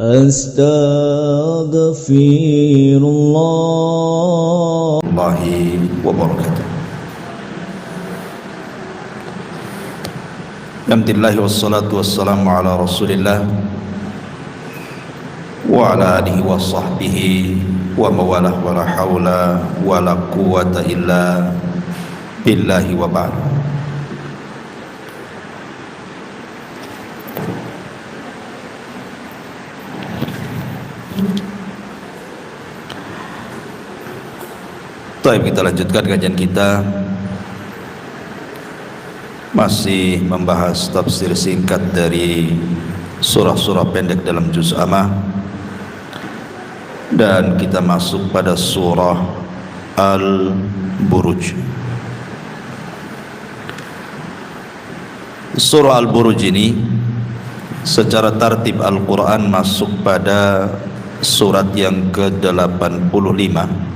Astaghfirullah wabarakatuh. Alhamdulillah wassalatu wassalamu ala Rasulillah wa ala alihi wa sahbihi wa mawalah wa la hawla wa la quwwata illa billahi wa ba'd. Baik, kita lanjutkan kajian kita, masih membahas tafsir singkat dari surah-surah pendek dalam juz Amma, dan kita masuk pada surah Al-Buruj. Surah Al-Buruj ini secara tartib Al-Quran masuk pada surat yang ke-85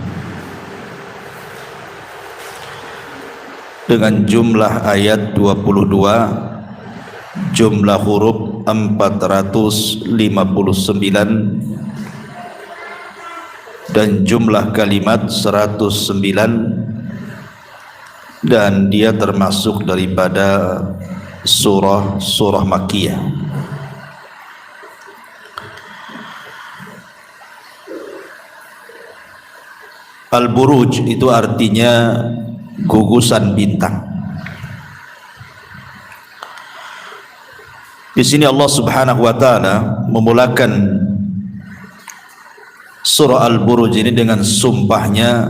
dengan jumlah ayat 22, jumlah huruf 459, dan jumlah kalimat 109, dan dia termasuk daripada surah Makkiyah. Al-Buruj itu artinya gugusan bintang. Di sini Allah Subhanahu wa taala memulakan surah Al-Buruj ini dengan sumpahnya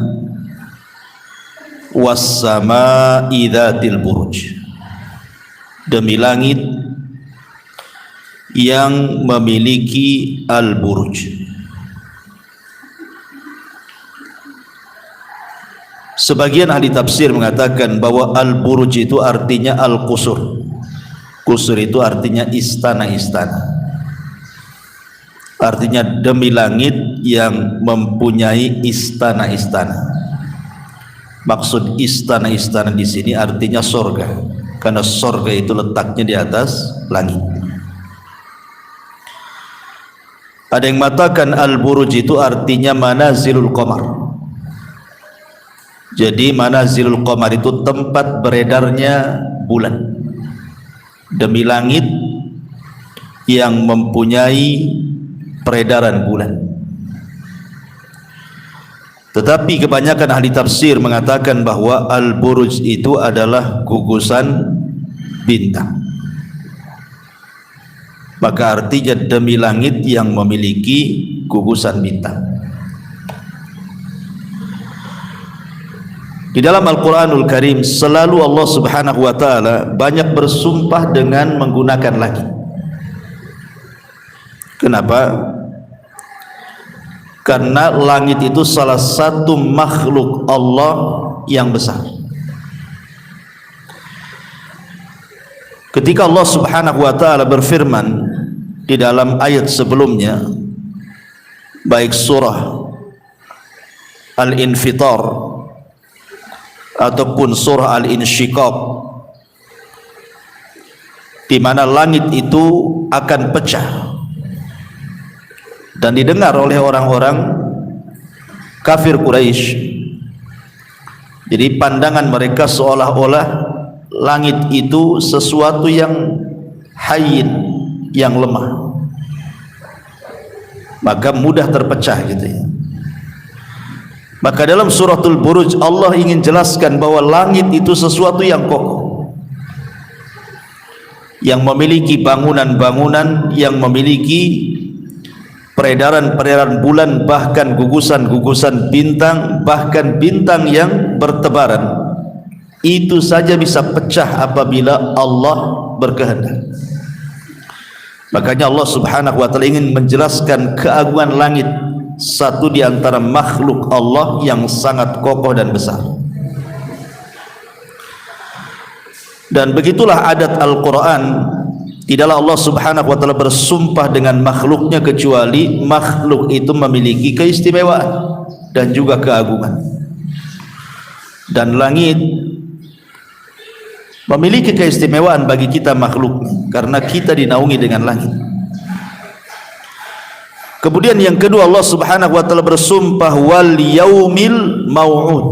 was-samaa'i dzatil buruj, demi langit yang memiliki al-buruj. Sebagian ahli tafsir mengatakan bahwa al-buruj itu artinya al-qusur. Qusur itu artinya istana-istana. Artinya demi langit yang mempunyai istana-istana. Maksud istana-istana di sini artinya sorga, karena sorga itu letaknya di atas langit. Ada yang mengatakan al-buruj itu artinya manazilul qamar. Jadi manazilul qamar itu tempat beredarnya bulan, demi langit yang mempunyai peredaran bulan. Tetapi kebanyakan ahli tafsir mengatakan bahwa al-buruj itu adalah gugusan bintang. Maka artinya demi langit yang memiliki gugusan bintang. Di dalam Al-Quranul Karim selalu Allah Subhanahu wa ta'ala banyak bersumpah dengan menggunakan langit. Kenapa? Karena langit itu salah satu makhluk Allah yang besar. Ketika Allah Subhanahu wa ta'ala berfirman di dalam ayat sebelumnya, baik surah Al-Infitar ataupun surah Al-Insyiqaq, di mana langit itu akan pecah dan didengar oleh orang-orang kafir Quraisy. Jadi pandangan mereka seolah-olah langit itu sesuatu yang hayyin, yang lemah, maka mudah terpecah gitu ya. Maka dalam suratul Buruj Allah ingin jelaskan bahwa langit itu sesuatu yang kokoh, yang memiliki bangunan-bangunan, yang memiliki peredaran-peredaran bulan, bahkan gugusan-gugusan bintang, bahkan bintang yang bertebaran. Itu saja bisa pecah apabila Allah berkehendak. Makanya Allah Subhanahu wa ta'ala ingin menjelaskan keagungan langit, satu di antara makhluk Allah yang sangat kokoh dan besar. Dan begitulah adat Al-Quran, tidaklah Allah Subhanahu wa ta'ala bersumpah dengan makhluknya kecuali makhluk itu memiliki keistimewaan dan juga keagungan. Dan langit memiliki keistimewaan bagi kita makhluk, karena kita dinaungi dengan langit. Kemudian yang kedua, Allah Subhanahu wa taala bersumpah wal yaumil mau'ud,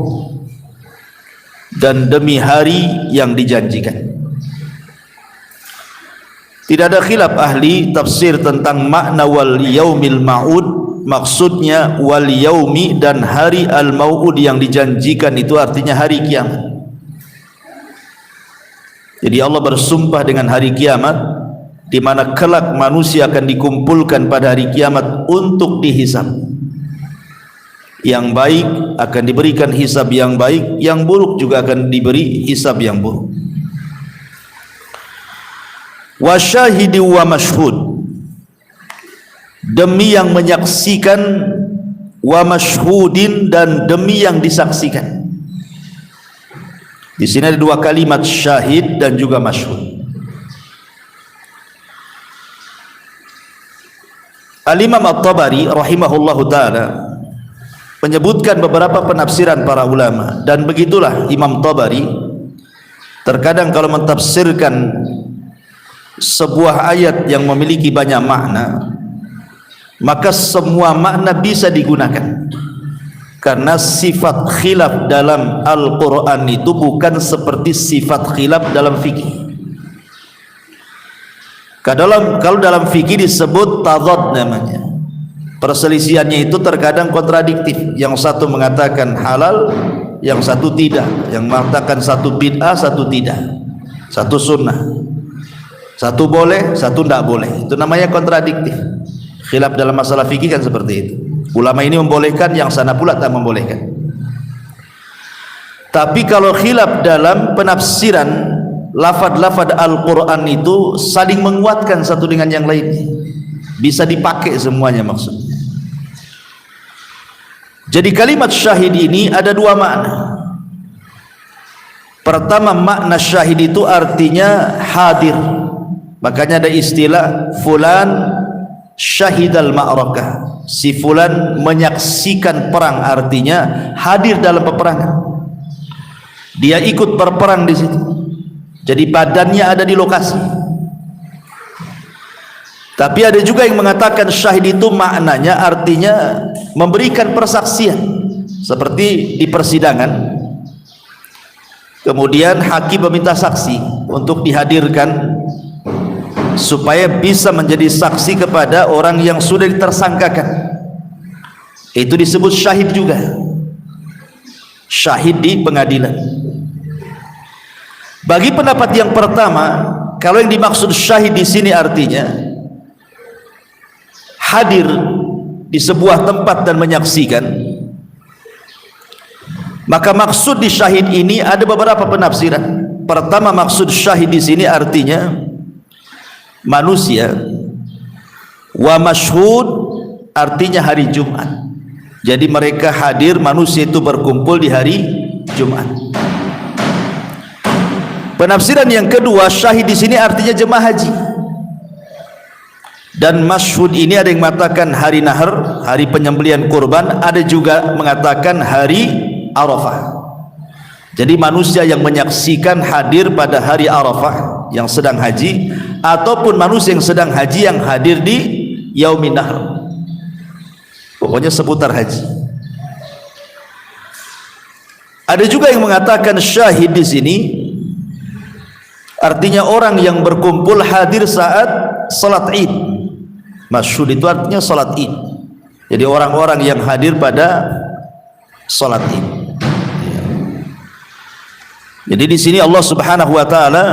dan demi hari yang dijanjikan. Tidak ada khilaf ahli tafsir tentang makna wal yaumil ma'ud. Maksudnya wal yaumi, dan hari al mau'ud yang dijanjikan itu artinya hari kiamat. Jadi Allah bersumpah dengan hari kiamat, di mana kelak manusia akan dikumpulkan pada hari kiamat untuk dihisab. Yang baik akan diberikan hisab yang baik, yang buruk juga akan diberi hisab yang buruk. Wa syahidi wa mashhud, demi yang menyaksikan, wa mashhudin, dan demi yang disaksikan. Di sini ada dua kalimat, syahid dan juga mashhud. Al-Imam At-Tabari rahimahullahu ta'ala menyebutkan beberapa penafsiran para ulama, dan begitulah Imam Tabari terkadang kalau mentafsirkan sebuah ayat yang memiliki banyak makna, maka semua makna bisa digunakan, karena sifat khilaf dalam Al-Quran itu bukan seperti sifat khilaf dalam fikih. Kalau dalam fikih disebut tadad namanya, perselisihannya itu terkadang kontradiktif, yang satu mengatakan halal, yang satu tidak, yang mengatakan satu bid'ah, satu tidak, satu sunnah, satu boleh, satu tidak boleh. Itu namanya kontradiktif. Khilaf dalam masalah fikih kan seperti itu. Ulama ini membolehkan, yang sana pula tak membolehkan. Tapi kalau khilaf dalam penafsiran, lafad-lafad Al-Quran itu saling menguatkan satu dengan yang lain, bisa dipakai semuanya maksudnya. Jadi kalimat syahid ini ada dua makna. Pertama, makna syahid itu artinya hadir. Makanya ada istilah fulan syahidal ma'rakah, si fulan menyaksikan perang, artinya hadir dalam peperangan, dia ikut berperang di situ, jadi badannya ada di lokasi. Tapi ada juga yang mengatakan syahid itu maknanya artinya memberikan persaksian, seperti di persidangan, kemudian hakim meminta saksi untuk dihadirkan supaya bisa menjadi saksi kepada orang yang sudah ditersangkakan. Itu disebut syahid juga, syahid di pengadilan. Bagi pendapat yang pertama, kalau yang dimaksud syahid di sini artinya hadir di sebuah tempat dan menyaksikan, maka maksud di syahid ini ada beberapa penafsiran. Pertama, maksud syahid di sini artinya manusia, wa mashhud artinya hari Jumat. Jadi mereka hadir, manusia itu berkumpul di hari Jumat. Penafsiran yang kedua, syahid di sini artinya jemaah haji. Dan mashhud ini ada yang mengatakan hari nahar, hari penyembelihan kurban, ada juga mengatakan hari Arafah. Jadi manusia yang menyaksikan hadir pada hari Arafah yang sedang haji, ataupun manusia yang sedang haji yang hadir di Yaumin Nahr, pokoknya seputar haji. Ada juga yang mengatakan syahid di sini artinya orang yang berkumpul hadir saat salat Id. Masyhud itu artinya salat Id. Jadi orang-orang yang hadir pada salat Id. Jadi di sini Allah Subhanahu wa taala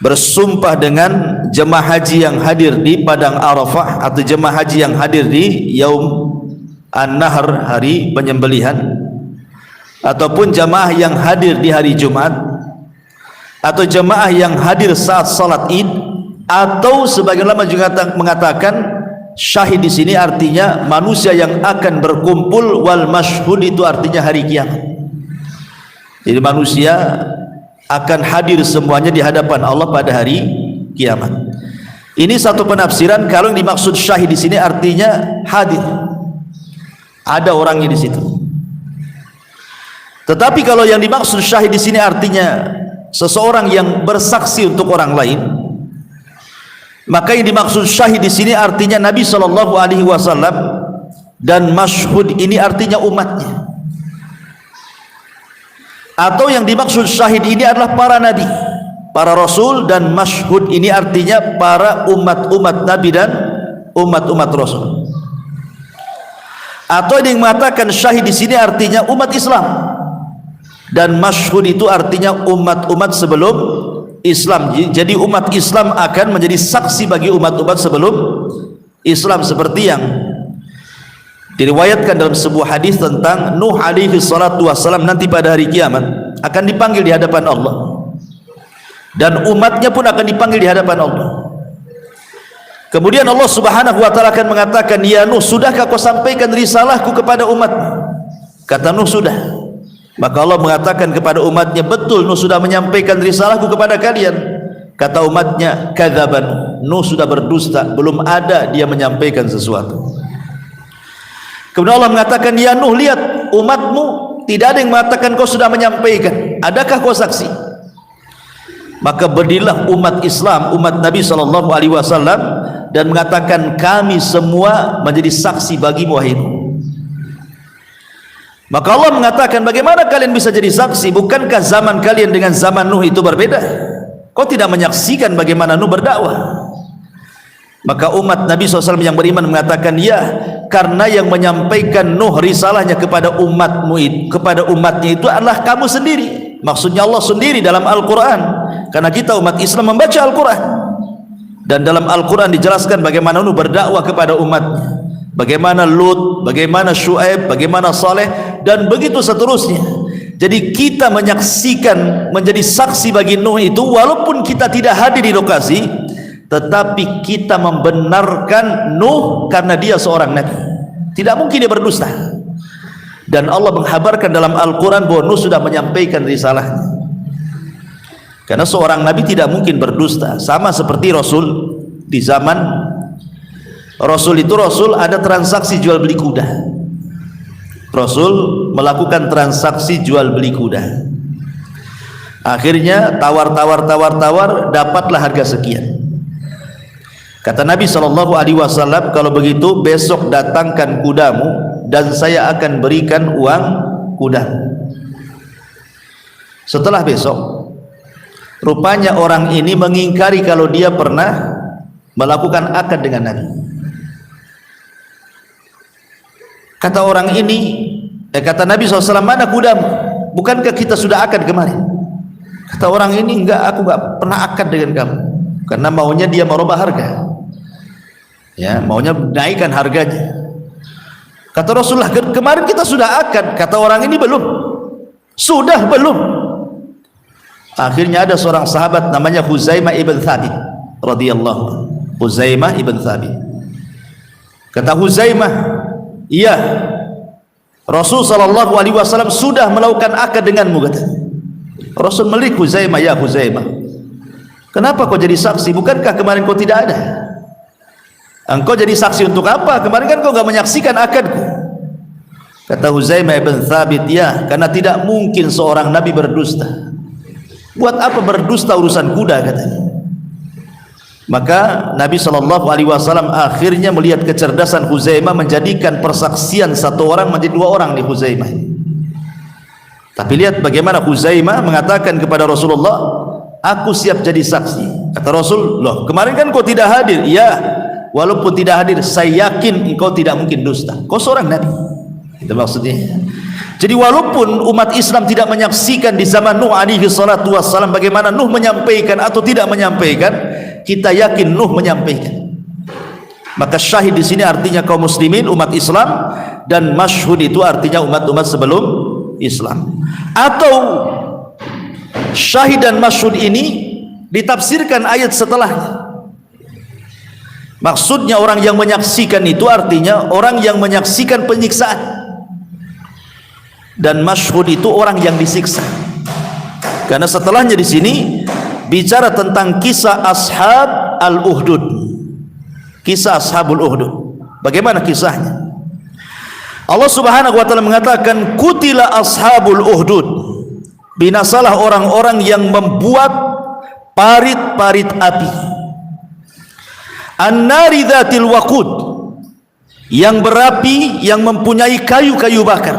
bersumpah dengan jemaah haji yang hadir di padang Arafah, atau jemaah haji yang hadir di Yaum An-Nahr, hari penyembelihan, ataupun jemaah yang hadir di hari Jumat, atau jemaah yang hadir saat salat Id, atau sebagian ulama juga mengatakan syahid di sini artinya manusia yang akan berkumpul, wal mashhud itu artinya hari kiamat. Jadi manusia akan hadir semuanya di hadapan Allah pada hari kiamat. Ini satu penafsiran. Kalau yang dimaksud syahid di sini artinya hadir, ada orangnya di situ. Tetapi kalau yang dimaksud syahid di sini artinya seseorang yang bersaksi untuk orang lain, Maka yang dimaksud syahid di sini artinya Nabi SAW, dan masyhud ini artinya umatnya. Atau yang dimaksud syahid ini adalah para nabi, para rasul, dan masyhud ini artinya para umat-umat nabi dan umat-umat rasul. Atau yang mengatakan syahid di sini artinya umat Islam, dan masyhud itu artinya umat-umat sebelum Islam. Jadi umat Islam akan menjadi saksi bagi umat-umat sebelum Islam, seperti yang diriwayatkan dalam sebuah hadis tentang Nuh alaihi salatu wassalam nanti pada hari kiamat akan dipanggil di hadapan Allah, dan umatnya pun akan dipanggil di hadapan Allah. Kemudian Allah Subhanahu wa taala akan mengatakan, "Ya Nuh, sudahkah kau sampaikan risalahku kepada umatmu?" Kata Nuh, "Sudah." Maka Allah mengatakan kepada umatnya, "Betul, Nuh sudah menyampaikan risalahku kepada kalian." Kata umatnya, "Kadzaban, Nuh sudah berdusta, belum ada dia menyampaikan sesuatu." Kemudian Allah mengatakan, "Ya Nuh, lihat umatmu tidak ada yang mengatakan kau sudah menyampaikan. Adakah kau saksi?" Maka berdirilah umat Islam, umat Nabi SAW, dan mengatakan, "Kami semua menjadi saksi bagimu, wahai Nuh." Maka Allah mengatakan, "Bagaimana kalian bisa jadi saksi? Bukankah zaman kalian dengan zaman Nuh itu berbeda? Kau tidak menyaksikan bagaimana Nuh berdakwah?" Maka umat Nabi SAW yang beriman mengatakan, "Ya, karena yang menyampaikan Nuh risalahnya kepada umatnya itu adalah kamu sendiri." Maksudnya Allah sendiri dalam Al-Quran, karena kita umat Islam membaca Al-Quran, dan dalam Al-Quran dijelaskan bagaimana Nuh berdakwah kepada umatnya, bagaimana Lut, bagaimana Syuaib, bagaimana Saleh, dan begitu seterusnya. Jadi kita menyaksikan, menjadi saksi bagi Nuh itu, walaupun kita tidak hadir di lokasi, tetapi kita membenarkan Nuh karena dia seorang nabi. Tidak mungkin dia berdusta. Dan Allah menghabarkan dalam Al-Quran bahwa Nuh sudah menyampaikan risalahnya. Karena seorang nabi tidak mungkin berdusta. Sama seperti Rasul. Di zaman Rasul itu, Rasul ada transaksi jual beli kuda. Rasul melakukan transaksi jual beli kuda. Akhirnya tawar, dapatlah harga sekian. Kata Nabi SAW, "Kalau begitu besok datangkan kudamu dan saya akan berikan uang kuda." Setelah besok, rupanya orang ini mengingkari kalau dia pernah melakukan akad dengan Nabi. Kata orang ini, kata Nabi SAW, "Mana kudamu? Bukankah kita sudah akad kemarin?" Kata orang ini, "Enggak, aku enggak pernah akad dengan kamu." Karena maunya dia merubah harga, ya, maunya naikkan harganya. Kata Rasulullah, "Kemarin kita sudah akad." Kata orang ini, "Belum." "Sudah belum?" Akhirnya ada seorang sahabat namanya Huzaimah ibn Thabit radhiyallahu anhu. Huzaimah ibn Thabit. Kata Huzaimah, "Iya, Rasul SAW sudah melakukan akad denganmu." Kata Rasul, melihat Huzaimah, "Ya Huzaimah, kenapa kau jadi saksi? Bukankah kemarin kau tidak ada? Engkau jadi saksi untuk apa? Kemarin kan kau enggak menyaksikan akadku." Kata Huzaimah ibn Thabit, "Ya, karena tidak mungkin seorang nabi berdusta. Buat apa berdusta urusan kuda?" katanya. Maka Nabi SAW akhirnya melihat kecerdasan Huzaimah, menjadikan persaksian satu orang menjadi dua orang di Huzaimah. Tapi lihat bagaimana Huzaimah mengatakan kepada Rasulullah, "Aku siap jadi saksi." Kata Rasul, "Loh, kemarin kan kau tidak hadir." "Ya, walaupun tidak hadir, saya yakin engkau tidak mungkin dusta. Kau seorang nabi." Itu maksudnya. Jadi walaupun umat Islam tidak menyaksikan di zaman Nuh alaihi salatu wassalam bagaimana Nuh menyampaikan atau tidak menyampaikan, kita yakin Nuh menyampaikan. Maka syahid di sini artinya kaum muslimin, umat Islam, dan masyhud itu artinya umat-umat sebelum Islam. Atau syahid dan masyhud ini ditafsirkan ayat setelahnya. Maksudnya orang yang menyaksikan itu artinya orang yang menyaksikan penyiksaan, dan masyhud itu orang yang disiksa. Karena setelahnya di sini bicara tentang kisah ashab al-Uhdud. Kisah ashabul Uhdud. Bagaimana kisahnya? Allah Subhanahu wa taala mengatakan, "Qutila ashabul Uhdud." Binasalah orang-orang yang membuat parit-parit api. an-nari dzatil waqud, yang berapi, yang mempunyai kayu-kayu bakar.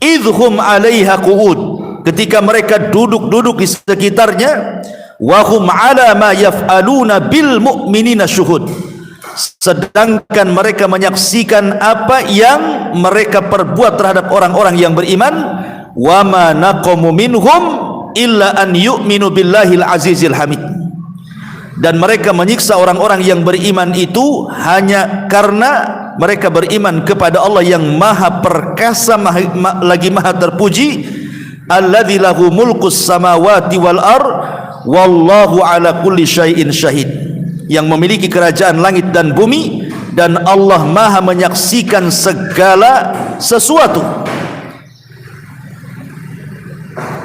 Idhum 'alaiha qu'ud, ketika mereka duduk-duduk di sekitarnya. Wa hum 'ala ma yaf'aluna bil mu'minina syuhud, sedangkan mereka menyaksikan apa yang mereka perbuat terhadap orang-orang yang beriman. Wa ma naqamu minhum illa an yu'minu billahil azizil hamid, dan mereka menyiksa orang-orang yang beriman itu hanya karena mereka beriman kepada Allah yang maha perkasa, lagi maha terpuji. Alladzi lahu mulkus samawati wal ard wallahu ala kulli syai'in syahid, yang memiliki kerajaan langit dan bumi, dan Allah maha menyaksikan segala sesuatu.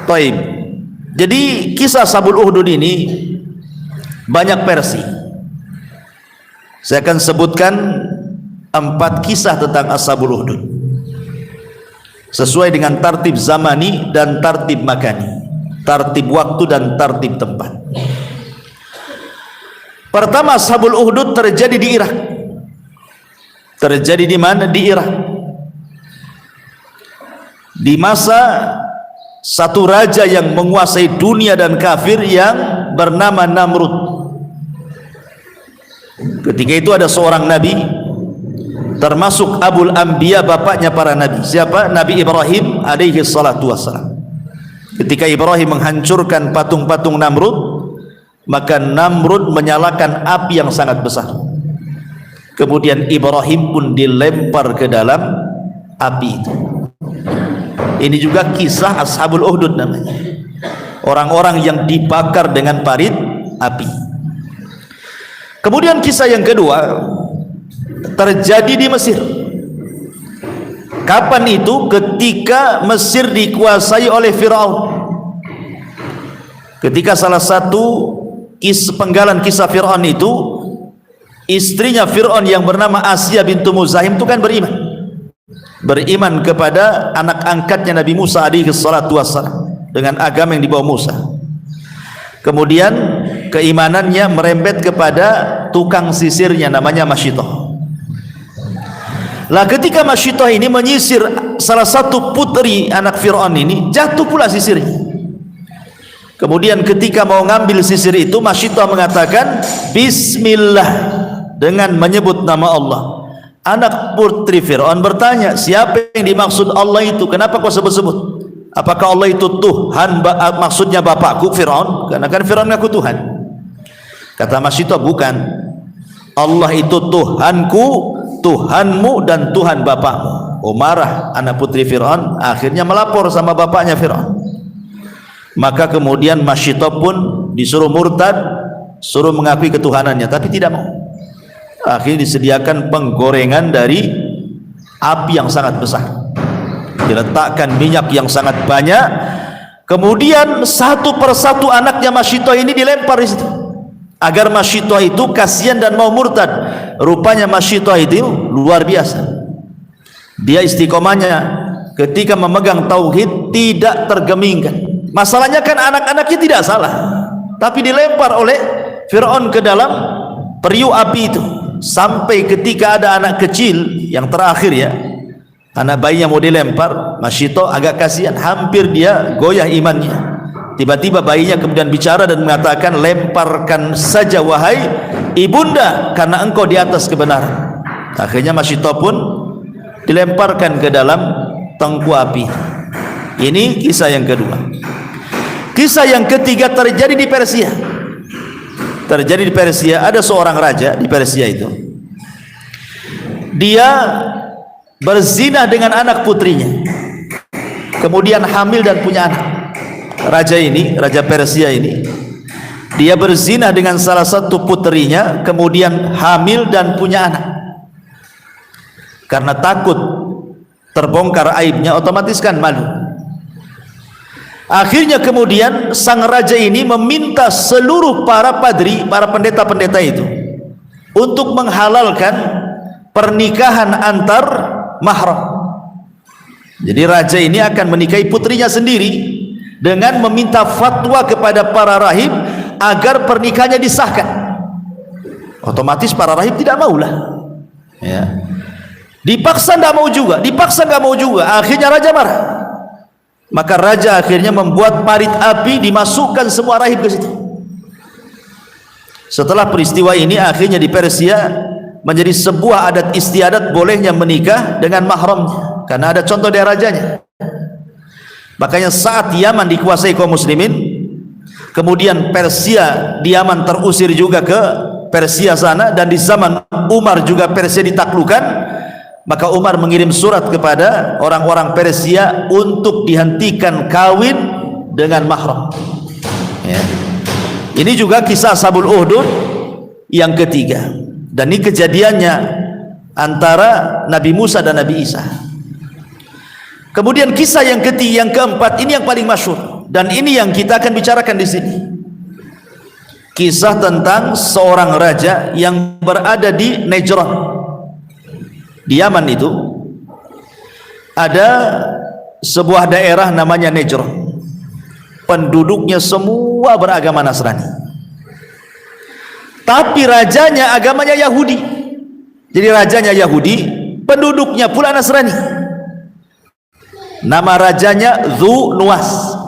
Taib. Jadi kisah Ashabul Ukhdud ini banyak versi. Saya akan sebutkan 4 kisah tentang Ashabul Ukhdud sesuai dengan tartib zamani dan tartib makani, tartib waktu dan tartib tempat. Pertama, Ashabul Ukhdud terjadi di Irak. Terjadi di mana? Di Irak. Di masa satu raja yang menguasai dunia dan kafir yang bernama Namrud. Ketika itu ada seorang nabi, termasuk Abul Anbiya, bapaknya para nabi. Siapa? Nabi Ibrahim alaihi salatu wassalam. Ketika Ibrahim menghancurkan patung-patung Namrud, maka Namrud menyalakan api yang sangat besar. Kemudian Ibrahim pun dilempar ke dalam api itu. Ini juga kisah Ashabul Ukhdud namanya, orang-orang yang dibakar dengan parit api. Kemudian kisah yang kedua terjadi di Mesir. Kapan itu? Ketika Mesir dikuasai oleh Fir'aun. Ketika salah satu penggalan kisah Fir'aun itu, istrinya Fir'aun yang bernama Asya bintu Muzahim itu kan beriman kepada anak angkatnya Nabi Musa alaihi salatu wassalam dengan agama yang dibawa Musa. Kemudian keimanannya merembet kepada tukang sisirnya namanya Masyitoh. Lah ketika Masyitoh ini menyisir salah satu putri anak Fir'aun ini, jatuh pula sisirnya. Kemudian ketika mau ngambil sisir itu, Masyitoh mengatakan Bismillah, dengan menyebut nama Allah. Anak putri Fir'aun bertanya, siapa yang dimaksud Allah itu? Kenapa kau sebut-sebut? Apakah Allah itu Tuhan? Maksudnya bapakku Fir'aun? Karena kan Fir'aun mengaku Tuhan. Kata Masyitoh, bukan. Allah itu Tuhanku, Tuhanmu, dan Tuhan bapakmu. Oh, marah anak putri Fir'aun, akhirnya melapor sama bapaknya Fir'aun. Maka kemudian Masyitoh pun disuruh murtad, suruh mengakui ketuhanannya, tapi tidak mau. Akhirnya disediakan penggorengan dari api yang sangat besar, diletakkan minyak yang sangat banyak. Kemudian satu persatu anaknya Masyitoh ini dilempar di situ, agar Masyitoh itu kasihan dan mau murtad. Rupanya Masyitoh itu luar biasa. Dia istiqomahnya ketika memegang tauhid tidak tergemingkan. Masalahnya kan anak-anaknya tidak salah, tapi dilempar oleh Fir'aun ke dalam periuk api itu. Sampai ketika ada anak kecil yang terakhir ya, anak bayi yang mau dilempar, Masyitoh agak kasihan, hampir dia goyah imannya. Tiba-tiba bayinya kemudian bicara dan mengatakan, lemparkan saja wahai ibunda, karena engkau di atas kebenaran. Akhirnya Masyitoh pun dilemparkan ke dalam tengku api. Ini kisah yang kedua. Kisah yang ketiga terjadi di Persia. Terjadi di Persia, ada seorang raja di Persia itu. Dia berzina dengan anak putrinya, kemudian hamil dan punya anak. Raja ini, raja Persia ini, dia berzina dengan salah satu putrinya, kemudian hamil dan punya anak. Karena takut terbongkar aibnya, otomatis kan malu. Akhirnya kemudian sang raja ini meminta seluruh para padri, para pendeta-pendeta itu untuk menghalalkan pernikahan antar mahram. Jadi raja ini akan menikahi putrinya sendiri dengan meminta fatwa kepada para rahib agar pernikahannya disahkan. Otomatis para rahib tidak maulah. Ya. Dipaksa tidak mau juga, dipaksa nggak mau juga. Akhirnya raja marah. Maka raja akhirnya membuat parit api, dimasukkan semua rahib ke situ. Setelah peristiwa ini akhirnya di Persia menjadi sebuah adat istiadat bolehnya menikah dengan mahramnya, karena ada contoh dari rajanya. Makanya saat Yaman dikuasai kaum muslimin, kemudian Persia di Yaman terusir juga ke Persia sana, dan di zaman Umar juga Persia ditaklukkan, maka Umar mengirim surat kepada orang-orang Persia untuk dihentikan kawin dengan mahram. Ya. Ini juga kisah Ashabul Uhdud yang ketiga, dan ini kejadiannya antara Nabi Musa dan Nabi Isa. Kemudian kisah yang ketiga, yang keempat, ini yang paling masyhur, dan ini yang kita akan bicarakan di sini. Kisah tentang seorang raja yang berada di Najran. Di Yaman itu ada sebuah daerah namanya Najran. Penduduknya semua beragama Nasrani. Tapi rajanya agamanya Yahudi. Jadi rajanya Yahudi, penduduknya pula Nasrani. Nama rajanya Dzu-Nuwas.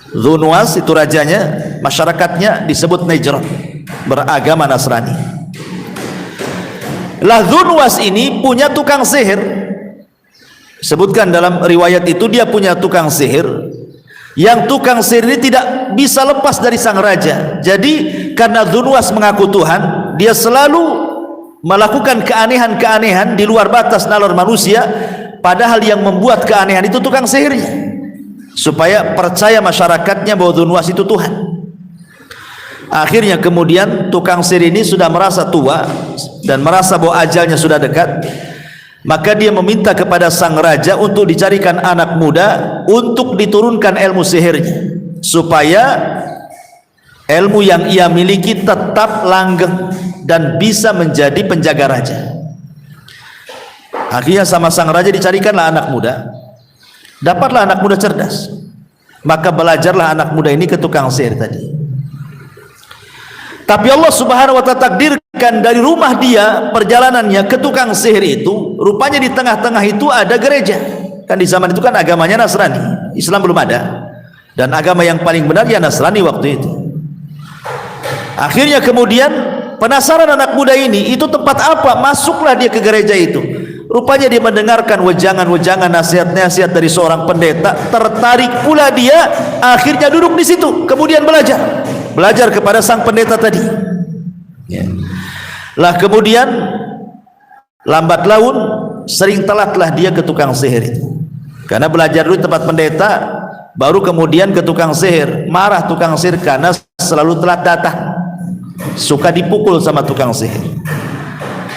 Dzu-Nuwas itu rajanya, masyarakatnya disebut Najran, beragama Nasrani. Lah Dzu-Nuwas ini punya tukang sihir. Sebutkan dalam riwayat itu dia punya tukang sihir, yang tukang sihir ini tidak bisa lepas dari sang raja. Jadi karena Dzu-Nuwas mengaku Tuhan, dia selalu melakukan keanehan-keanehan di luar batas nalar manusia, padahal yang membuat keanehan itu tukang sihirnya, supaya percaya masyarakatnya bahwa Dzu-Nuwas itu Tuhan. Akhirnya kemudian tukang sihir ini sudah merasa tua dan merasa bahwa ajalnya sudah dekat, maka dia meminta kepada sang raja untuk dicarikan anak muda untuk diturunkan ilmu sihirnya, supaya ilmu yang ia miliki tetap langgeng dan bisa menjadi penjaga raja. Akhirnya sama sang raja dicarikanlah anak muda. Dapatlah anak muda cerdas. Maka belajarlah anak muda ini ke tukang sihir tadi. Tapi Allah Subhanahu wa ta'ala takdirkan dari rumah dia perjalanannya ke tukang sihir itu, rupanya di tengah-tengah itu ada gereja. Kan di zaman itu kan agamanya Nasrani, Islam belum ada. Dan agama yang paling benar ya Nasrani waktu itu. Akhirnya kemudian penasaran anak muda ini, itu tempat apa? Masuklah dia ke gereja itu. Rupanya dia mendengarkan wejangan-wejangan, nasihat-nasihat dari seorang pendeta, tertarik pula dia, akhirnya duduk di situ, kemudian belajar kepada sang pendeta tadi. Ya. Lah kemudian lambat laun sering telatlah dia ke tukang sihir itu, karena belajar dulu tempat pendeta, baru kemudian ke tukang sihir. Marah tukang sihir karena selalu telat datang, suka dipukul sama tukang sihir.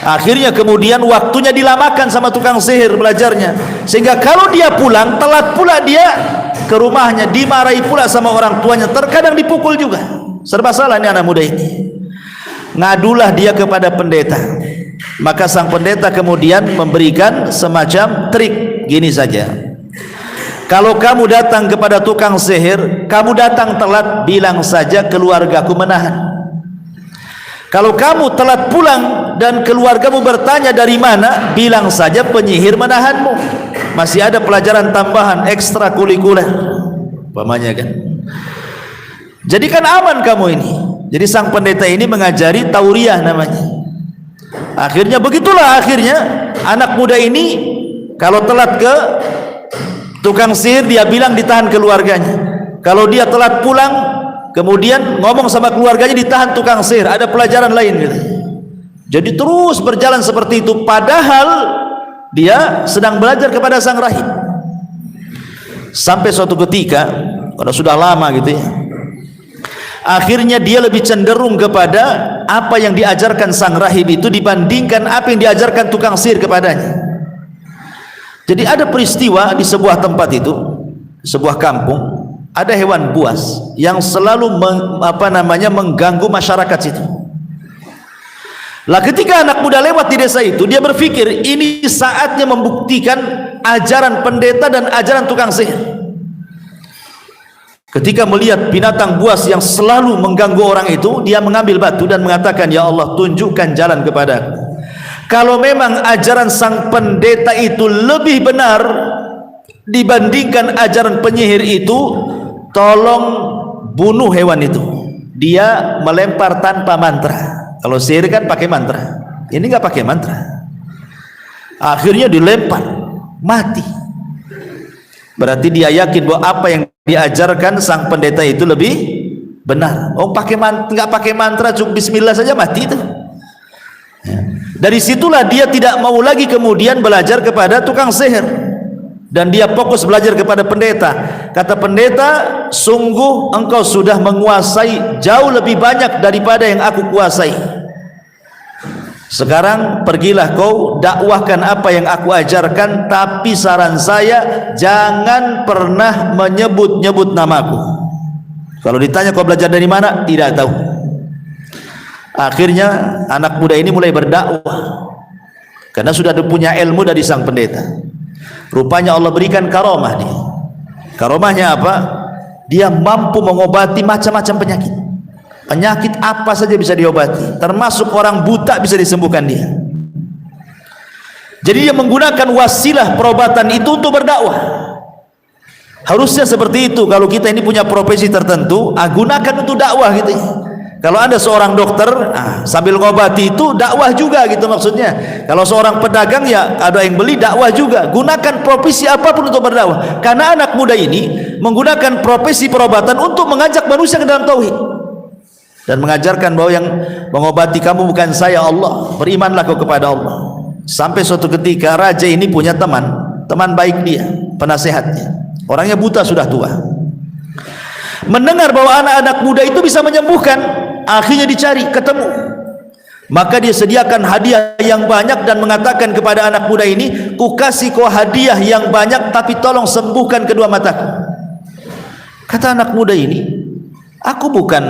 Akhirnya kemudian waktunya dilamakan sama tukang sihir belajarnya, sehingga kalau dia pulang telat pula dia ke rumahnya, dimarahi pula sama orang tuanya, terkadang dipukul juga. Serba salah ini anak muda ini. Ngadulah dia kepada pendeta. Maka sang pendeta kemudian memberikan semacam trik, gini saja: kalau kamu datang kepada tukang sihir, kamu datang telat, bilang saja keluargaku menahan. Kalau kamu telat pulang dan keluargamu bertanya dari mana, bilang saja penyihir menahanmu. Masih ada pelajaran tambahan ekstrakurikuler, umpamanya kan. Jadi kan aman kamu ini. Jadi sang pendeta ini mengajari tauriah namanya. Akhirnya begitulah, akhirnya anak muda ini kalau telat ke tukang sihir, dia bilang ditahan keluarganya. Kalau dia telat pulang, kemudian ngomong sama keluarganya, ditahan tukang sihir. Ada pelajaran lain gitu. Jadi terus berjalan seperti itu, padahal dia sedang belajar kepada sang rahib. Sampai suatu ketika, kalau sudah lama gitu ya, akhirnya dia lebih cenderung kepada apa yang diajarkan sang rahib itu dibandingkan apa yang diajarkan tukang sihir kepadanya. Jadi ada peristiwa di sebuah tempat itu, sebuah kampung, ada hewan buas yang selalu mengganggu masyarakat situ. Lah ketika anak muda lewat di desa itu, dia berpikir ini saatnya membuktikan ajaran pendeta dan ajaran tukang sihir. Ketika melihat binatang buas yang selalu mengganggu orang itu, dia mengambil batu dan mengatakan, ya Allah, tunjukkan jalan kepadaku. Kalau memang ajaran sang pendeta itu lebih benar dibandingkan ajaran penyihir itu, tolong bunuh hewan itu. Dia melempar tanpa mantra. Kalau sihir kan pakai mantra, ini nggak pakai mantra. Akhirnya dilempar, mati. Berarti dia yakin bahwa apa yang diajarkan sang pendeta itu lebih benar. Oh, nggak pakai mantra, cuma bismillah saja mati itu. Ya. Dari situlah dia tidak mau lagi kemudian belajar kepada tukang sihir, dan dia fokus belajar kepada pendeta. Kata pendeta, sungguh engkau sudah menguasai jauh lebih banyak daripada yang aku kuasai. Sekarang pergilah kau dakwahkan apa yang aku ajarkan, tapi saran saya jangan pernah menyebut-nyebut namaku. Kalau ditanya kau belajar dari mana, tidak tahu. Akhirnya anak muda ini mulai berdakwah karena sudah punya ilmu dari sang pendeta. Rupanya Allah berikan karomah dia. Karomahnya apa? Dia mampu mengobati macam-macam penyakit. Penyakit apa saja bisa diobati, termasuk orang buta bisa disembuhkan dia. Jadi dia menggunakan wasilah perobatan itu untuk berdakwah. Harusnya seperti itu. Kalau kita ini punya profesi tertentu, gunakan untuk dakwah gitu ya. Kalau ada seorang dokter, sambil ngobati itu dakwah juga gitu maksudnya. Kalau seorang pedagang, ya ada yang beli, dakwah juga. Gunakan profesi apapun untuk berdakwah. Karena anak muda ini menggunakan profesi perobatan untuk mengajak manusia ke dalam tauhid dan mengajarkan bahwa yang mengobati kamu bukan saya, Allah. Berimanlah kau kepada Allah. Sampai suatu ketika raja ini punya teman baik dia, penasehatnya. Orangnya buta, sudah tua. Mendengar bahwa anak-anak muda itu bisa menyembuhkan, akhirnya dicari, ketemu. Maka dia sediakan hadiah yang banyak dan mengatakan kepada anak muda ini, ku kasih kau hadiah yang banyak, tapi tolong sembuhkan kedua mataku. Kata anak muda ini, aku bukan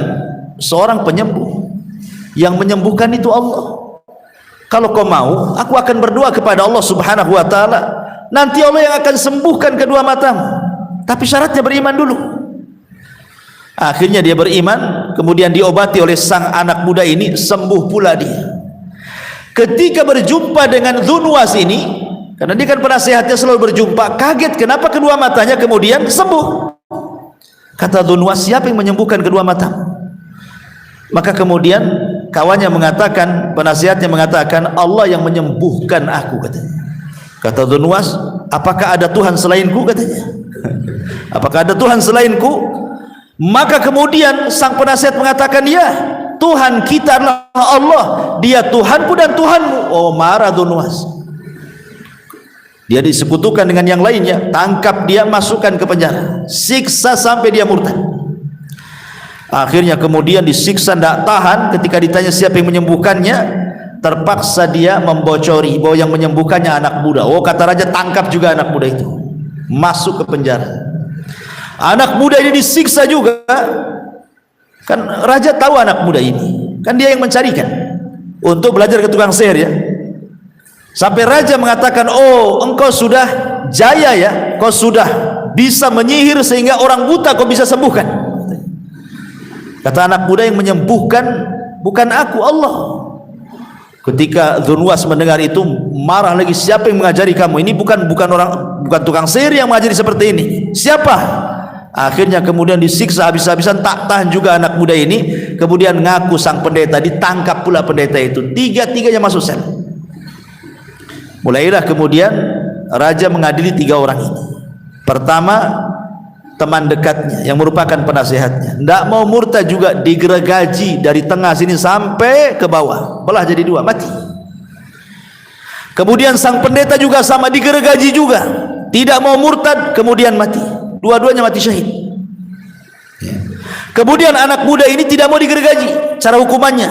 seorang penyembuh, yang menyembuhkan itu Allah. Kalau kau mau, aku akan berdoa kepada Allah Subhanahu wa ta'ala, nanti Allah yang akan sembuhkan kedua matamu, tapi syaratnya beriman dulu. Akhirnya dia beriman, kemudian diobati oleh sang anak muda ini, sembuh pula dia. Ketika berjumpa dengan Dzunwas ini, karena dia kan penasehatnya selalu berjumpa, kaget kenapa kedua matanya kemudian sembuh. Kata Dzunwas, siapa yang menyembuhkan kedua mata? Maka kemudian kawannya mengatakan, penasehatnya mengatakan, Allah yang menyembuhkan aku, katanya. Kata Dzunwas, apakah ada Tuhan selainku, katanya. Apakah ada Tuhan selainku? Maka kemudian sang penasihat mengatakan, ya, Tuhan kita adalah Allah, dia Tuhanku dan Tuhanmu. Oh, marah Dzunwas. Dia disekutukan dengan yang lainnya, tangkap dia, masukkan ke penjara, siksa sampai dia murtad. Akhirnya kemudian disiksa tidak tahan, ketika ditanya siapa yang menyembuhkannya, terpaksa dia membocori bahwa yang menyembuhkannya anak muda. Oh, kata raja, tangkap juga anak muda itu, masuk ke penjara. Anak muda ini disiksa juga, kan raja tahu anak muda ini, kan dia yang mencarikan untuk belajar ke tukang sihir ya. Sampai raja mengatakan, oh, engkau sudah jaya ya, kau sudah bisa menyihir sehingga orang buta kau bisa sembuhkan. Kata anak muda, yang menyembuhkan bukan aku, Allah. Ketika Dzunwas mendengar itu, marah lagi, siapa yang mengajari kamu? Ini bukan tukang sihir yang mengajari seperti ini. Siapa? Akhirnya kemudian disiksa habis-habisan, tak tahan juga anak muda ini, kemudian ngaku sang pendeta, ditangkap pula pendeta itu, tiga-tiganya masuk sel. Mulailah kemudian raja mengadili tiga orang ini. Pertama, teman dekatnya yang merupakan penasehatnya, tidak mau murtad juga, digergaji dari tengah sini sampai ke bawah, belah jadi dua, mati. Kemudian sang pendeta juga sama, digergaji juga, tidak mau murtad, kemudian mati. Dua-duanya mati syahid. Kemudian anak muda ini tidak mau digergaji. Cara hukumannya,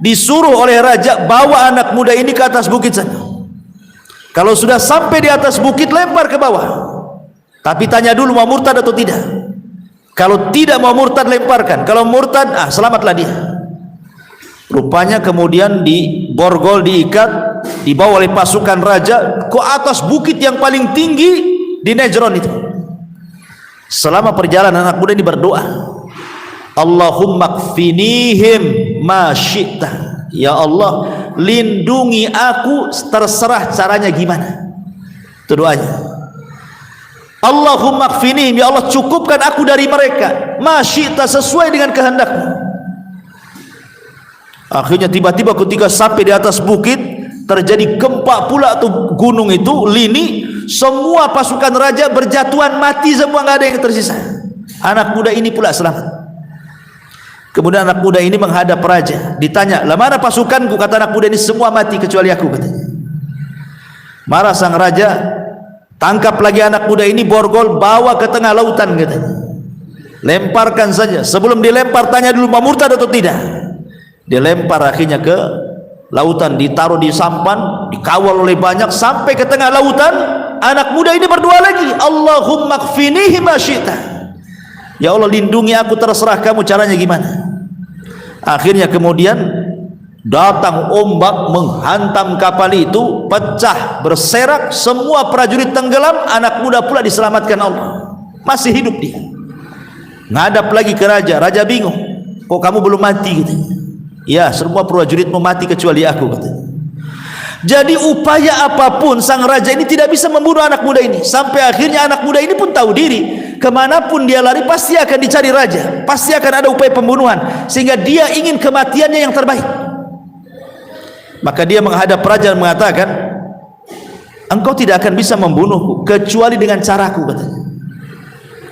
disuruh oleh raja, bawa anak muda ini ke atas bukit sana. Kalau sudah sampai di atas bukit, lempar ke bawah. Tapi tanya dulu mau murtad atau tidak. Kalau tidak mau murtad, lemparkan. Kalau murtad, selamatlah dia. Rupanya kemudian diborgol, diikat, dibawa oleh pasukan raja ke atas bukit yang paling tinggi di Najran itu. Selama perjalanan anak muda ini berdoa, Allahumma kfinihim ma syi'ta. Ya Allah, lindungi aku, terserah caranya gimana. Itu doanya. Allahumma kfinihim, ya Allah cukupkan aku dari mereka, ma syi'ta, sesuai dengan kehendakmu. Akhirnya tiba-tiba ketika sampai di atas bukit, terjadi gempa pula tuh gunung itu, lini, semua pasukan raja berjatuhan mati semua, nggak ada yang tersisa. Anak muda ini pula selamat. Kemudian anak muda ini menghadap raja, ditanya, "Lah mana pasukanku?" Kata anak muda ini, "Semua mati kecuali aku," katanya. Marah sang raja, tangkap lagi anak muda ini, borgol, bawa ke tengah lautan katanya. Lemparkan saja. Sebelum dilempar tanya dulu mau murtad atau tidak. Dilempar akhirnya ke lautan, ditaruh di sampan, dikawal oleh banyak sampai ke tengah lautan. Anak muda ini berdoa lagi, Allahumma kfinihi ma syi'ta. Ya Allah lindungi aku, terserah kamu caranya gimana. Akhirnya kemudian datang ombak menghantam kapal itu, pecah, berserak, semua prajurit tenggelam. Anak muda pula diselamatkan Allah, masih hidup dia. Ngadap lagi ke raja, raja bingung, kok kamu belum mati katanya. Ya, semua prajuritmu mati kecuali aku katanya. Jadi upaya apapun sang raja ini tidak bisa membunuh anak muda ini. Sampai akhirnya anak muda ini pun tahu diri, kemanapun dia lari pasti akan dicari raja, pasti akan ada upaya pembunuhan, sehingga dia ingin kematiannya yang terbaik. Maka dia menghadap raja dan mengatakan, engkau tidak akan bisa membunuhku kecuali dengan caraku katanya.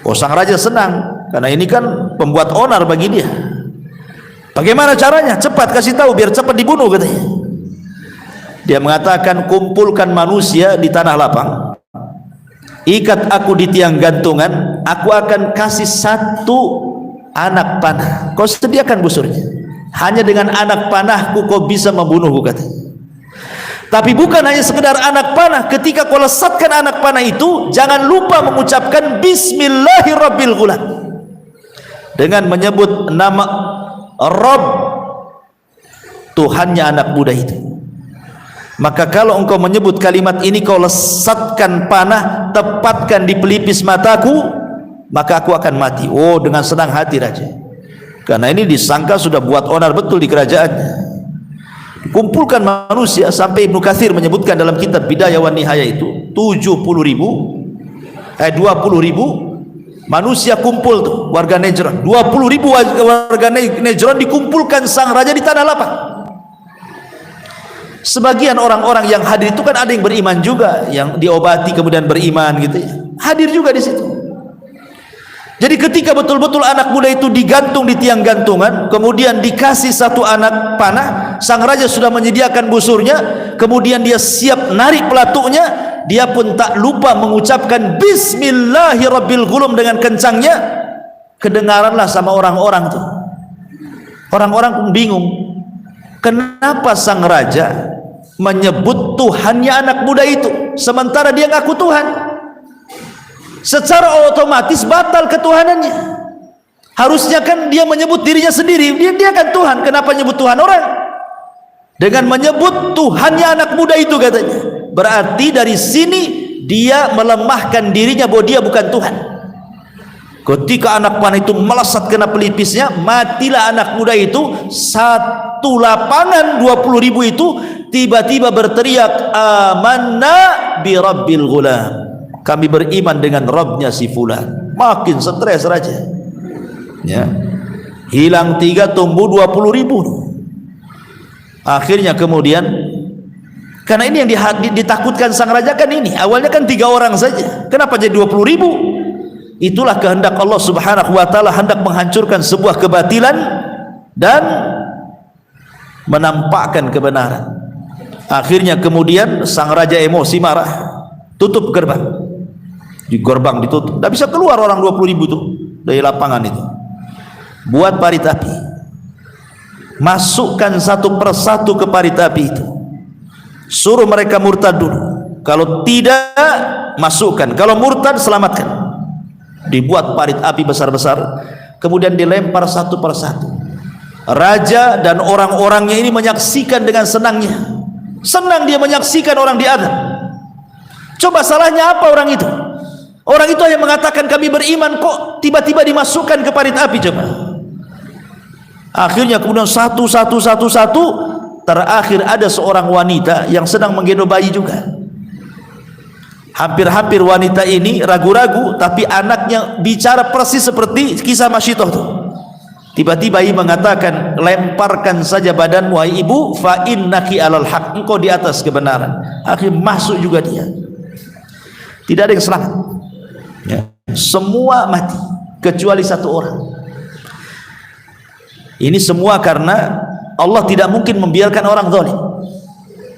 Oh, sang raja senang karena ini kan pembuat onar bagi dia. Bagaimana caranya? Cepat kasih tahu biar cepat dibunuh katanya. Dia mengatakan, kumpulkan manusia di tanah lapang, ikat aku di tiang gantungan, aku akan kasih satu anak panah, kau sediakan busurnya, hanya dengan anak panahku kau bisa membunuhku katanya. Tapi bukan hanya sekedar anak panah, ketika kau lesatkan anak panah itu jangan lupa mengucapkan Bismillahirrabbilghulam, dengan menyebut nama Rabb, Tuhannya anak muda itu. Maka kalau engkau menyebut kalimat ini, kau lesatkan panah, tepatkan di pelipis mataku, maka aku akan mati. Oh, dengan senang hati raja, karena ini disangka sudah buat onar betul di kerajaannya. Kumpulkan manusia, sampai Ibnu Katsir menyebutkan dalam kitab Bidayah wan Nihayah itu 20.000 manusia kumpul tuh, warga Najran, 20.000 warga Najran dikumpulkan sang raja di tanah lapang. Sebagian orang-orang yang hadir itu kan ada yang beriman juga, yang diobati kemudian beriman gitu ya, hadir juga di situ. Jadi ketika betul-betul anak muda itu digantung di tiang gantungan, kemudian dikasih satu anak panah, sang raja sudah menyediakan busurnya, kemudian dia siap narik pelatuknya, dia pun tak lupa mengucapkan Bismillahirrabbilghulam dengan kencangnya. Kedengaranlah sama orang-orang tuh. Orang-orang pun bingung, kenapa sang raja menyebut Tuhannya anak muda itu sementara dia ngaku Tuhan? Secara otomatis batal ketuhanannya. Harusnya kan dia menyebut dirinya sendiri, dia kan Tuhan, kenapa menyebut Tuhan orang? Dengan menyebut Tuhannya anak muda itu katanya, berarti dari sini dia melemahkan dirinya bahwa dia bukan Tuhan. Ketika anak panah itu melesat kena pelipisnya, matilah anak muda itu. Satu lapangan 20.000 itu tiba-tiba berteriak, amanna bi rabbil ghulam, kami beriman dengan Rabbnya si fulan. Makin stres raja ya. Hilang 3 tumbuh 20.000. Akhirnya kemudian, karena ini yang ditakutkan sang raja kan ini, awalnya kan 3 orang saja, kenapa jadi 20.000? Itulah kehendak Allah subhanahu wa ta'ala, hendak menghancurkan sebuah kebatilan dan menampakkan kebenaran. Akhirnya kemudian sang raja emosi, marah, tutup gerbang. Di gerbang ditutup, tidak bisa keluar orang 20.000 itu dari lapangan itu. Buat parit api, masukkan satu persatu ke parit api itu, suruh mereka murtad dulu, kalau tidak masukkan, kalau murtad selamatkan. Dibuat parit api besar-besar, kemudian dilempar satu persatu. Raja dan orang-orangnya ini menyaksikan dengan senangnya. Senang dia menyaksikan orang diadab. Coba salahnya apa orang itu? Orang itu hanya mengatakan kami beriman, kok tiba-tiba dimasukkan ke parit api coba. Akhirnya kemudian satu, terakhir ada seorang wanita yang sedang menggendong bayi juga. Hampir-hampir wanita ini ragu-ragu, tapi anaknya bicara persis seperti kisah Masyitoh itu. Tiba-tiba ia mengatakan, lemparkan saja badanmu wahai ibu, fa innaki alal haq, engkau di atas kebenaran. Akhirnya masuk juga dia. Tidak ada yang selamat ya. Semua mati kecuali satu orang. Ini semua karena Allah tidak mungkin membiarkan orang zalim.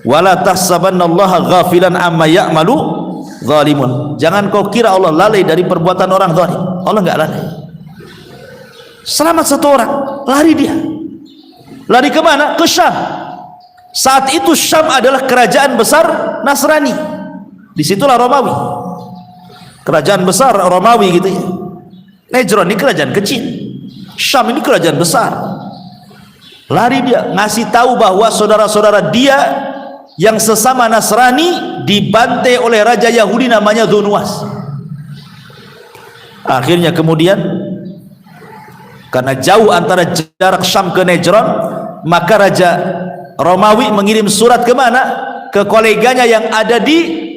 Wala tahsabannallaha ghafilan amma ya'malu zalimun. Jangan kau kira Allah lalai dari perbuatan orang zalim. Allah enggak lalai. Selamat satu orang, lari dia. Lari ke mana? Ke Syam. Saat itu Syam adalah kerajaan besar Nasrani. Disitulah Romawi. Kerajaan besar Romawi gitu ya. Najran ini kerajaan kecil, Syam ini kerajaan besar. Lari dia, ngasih tahu bahwa saudara-saudara dia yang sesama Nasrani dibantai oleh raja Yahudi namanya Dzunwas. Akhirnya kemudian karena jauh antara jarak Syam ke Najran, maka raja Romawi mengirim surat ke mana? Ke koleganya yang ada di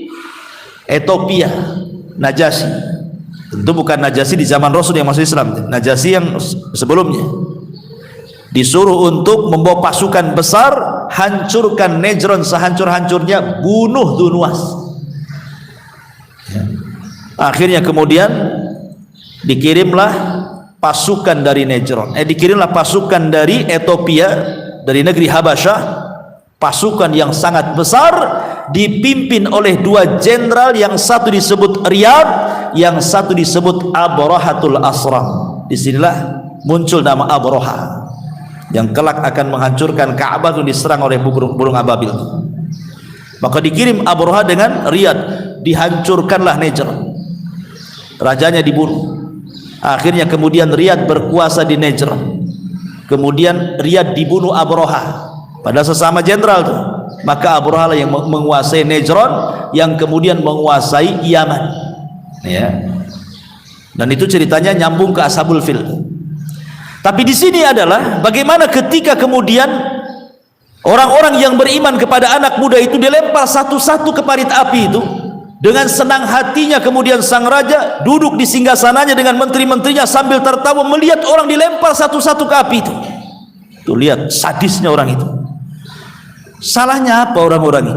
Ethiopia, Najasyi. Tentu bukan Najasyi di zaman Rasul yang masuk Islam, Najasyi yang sebelumnya. Disuruh untuk membawa pasukan besar, hancurkan Najran sehancur-hancurnya, bunuh Dzunwas. Akhirnya kemudian dikirimlah pasukan dari Najran, dikirimlah pasukan dari Ethiopia, dari negeri Habasyah, pasukan yang sangat besar dipimpin oleh dua jenderal, yang satu disebut Riyad, yang satu disebut Abrahatul Asram. Disinilah muncul nama Abraha yang kelak akan menghancurkan Ka'bah itu diserang oleh burung ababil. Maka dikirim Abraha dengan Riyad, dihancurkanlah Najran, rajanya dibunuh. Akhirnya kemudian Riyad berkuasa di Najran, kemudian Riyad dibunuh Abraha, padahal sesama jenderal itu. Maka Abraha yang menguasai Najran, yang kemudian menguasai Yaman ya. Dan itu ceritanya nyambung ke Ashabul Fil. Tapi di sini adalah bagaimana ketika kemudian orang-orang yang beriman kepada anak muda itu dilempar satu-satu ke parit api itu. Dengan senang hatinya kemudian sang raja duduk di singgasananya dengan menteri-menterinya sambil tertawa melihat orang dilempar satu-satu ke api itu. Tuh lihat sadisnya orang itu. Salahnya apa orang-orang ini?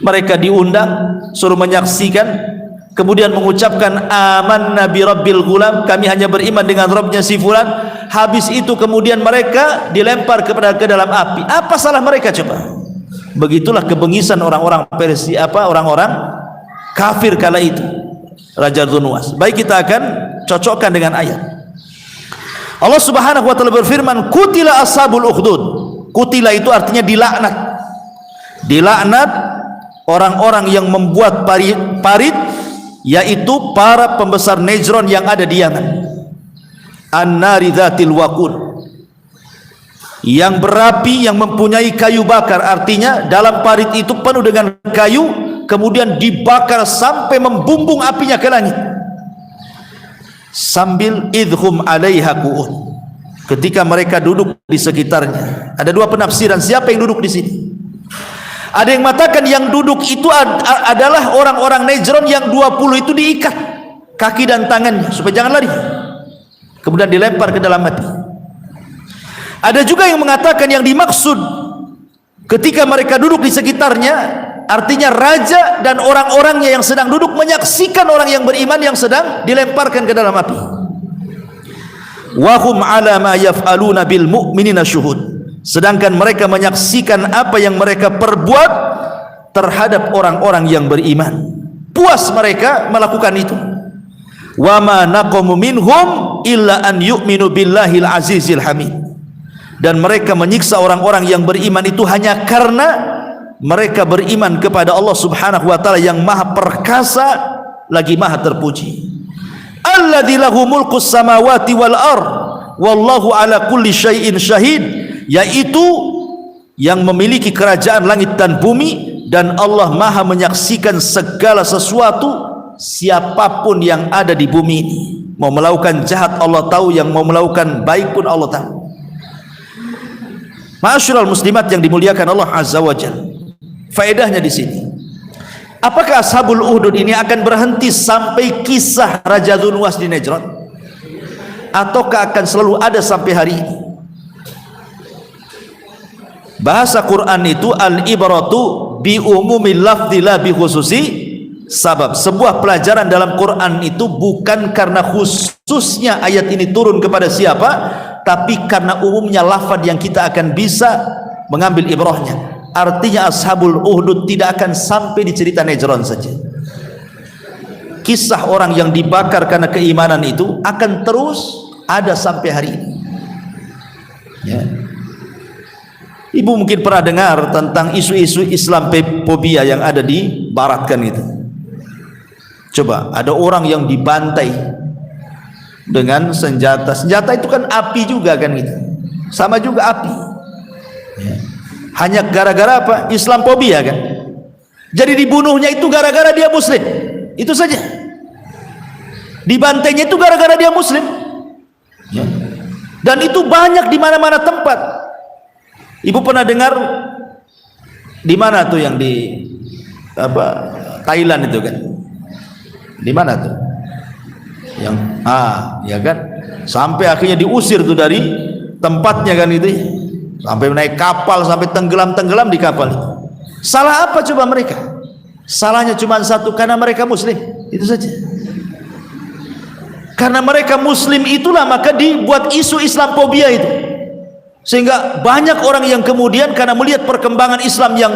Mereka diundang suruh menyaksikan, kemudian mengucapkan amanna bi rabbil ghulam, kami hanya beriman dengan Rabbnya si fulan. Habis itu kemudian mereka dilempar ke dalam api. Apa salah mereka coba? Begitulah kebengisan orang-orang Persia, orang-orang kafir kala itu, Raja Dzunwas. Baik, kita akan cocokkan dengan ayat. Allah Subhanahu wa taala berfirman, "Qutila ashabul ukhdud." Qutila itu artinya dilaknat. Dilaknat orang-orang yang membuat parit, yaitu para pembesar Najran yang ada di Yaman. An-nari dzatil waqud, yang berapi, yang mempunyai kayu bakar. Artinya dalam parit itu penuh dengan kayu, kemudian dibakar sampai membumbung apinya ke langit. Sambil idhum alaiha qu'ud, ketika mereka duduk di sekitarnya. Ada dua penafsiran siapa yang duduk di sini. Ada yang mengatakan yang duduk itu adalah orang-orang Najran yang 20 itu diikat kaki dan tangannya supaya jangan lari, kemudian dilempar ke dalam api. Ada juga yang mengatakan yang dimaksud ketika mereka duduk di sekitarnya, artinya raja dan orang-orangnya yang sedang duduk menyaksikan orang yang beriman yang sedang dilemparkan ke dalam api. Wa hum ala ma yaf'aluna bil mu'minina syuhud, sedangkan mereka menyaksikan apa yang mereka perbuat terhadap orang-orang yang beriman. Puas mereka melakukan itu. Wa ma naqamu minhum illa an yu'minu billahil azizil hamid, dan mereka menyiksa orang-orang yang beriman itu hanya karena mereka beriman kepada Allah Subhanahu wa taala yang maha perkasa lagi maha terpuji. Alladzi lahu mulkus samawati wal ard wallahu ala kulli syai'in syahid, yaitu yang memiliki kerajaan langit dan bumi, dan Allah maha menyaksikan segala sesuatu siapapun yang ada di bumi ini, mau melakukan jahat Allah tahu, yang mau melakukan baik pun Allah tahu. Ma'asyiral muslimat yang dimuliakan Allah Azza wa Jalla, faedahnya di sini, apakah Ashabul Uhdud ini akan berhenti sampai kisah Raja Dzunwas di Najran, ataukah akan selalu ada sampai hari ini? Bahasa Quran itu al-ibratu bi umumil lafzi la bi khususi sabab. Sebuah pelajaran dalam Quran itu bukan karena khususnya ayat ini turun kepada siapa, tapi karena umumnya lafaz yang kita akan bisa mengambil ibrahnya. Artinya Ashabul Uhdud tidak akan sampai di cerita Najran saja. Kisah orang yang dibakar karena keimanan itu akan terus ada sampai hari ini. Ya. Ibu mungkin pernah dengar tentang isu-isu Islamophobia yang ada di barat kan itu. Coba, ada orang yang dibantai dengan senjata. Senjata itu kan api juga kan gitu. Sama juga api. Ya. Hanya gara-gara apa? Islamophobia kan. Jadi dibunuhnya itu gara-gara dia muslim. Itu saja. Dibantainya itu gara-gara dia muslim. Ya. Dan itu banyak di mana-mana tempat. Ibu pernah dengar di mana tuh yang di Thailand itu kan? Di mana tuh? Yang ya kan? Sampai akhirnya diusir tuh dari tempatnya kan itu. Sampai naik kapal, sampai tenggelam di kapal itu. Salah apa coba mereka? Salahnya cuma satu, karena mereka muslim. Itu saja. Karena mereka muslim itulah maka dibuat isu Islamophobia itu. Sehingga banyak orang yang kemudian karena melihat perkembangan Islam yang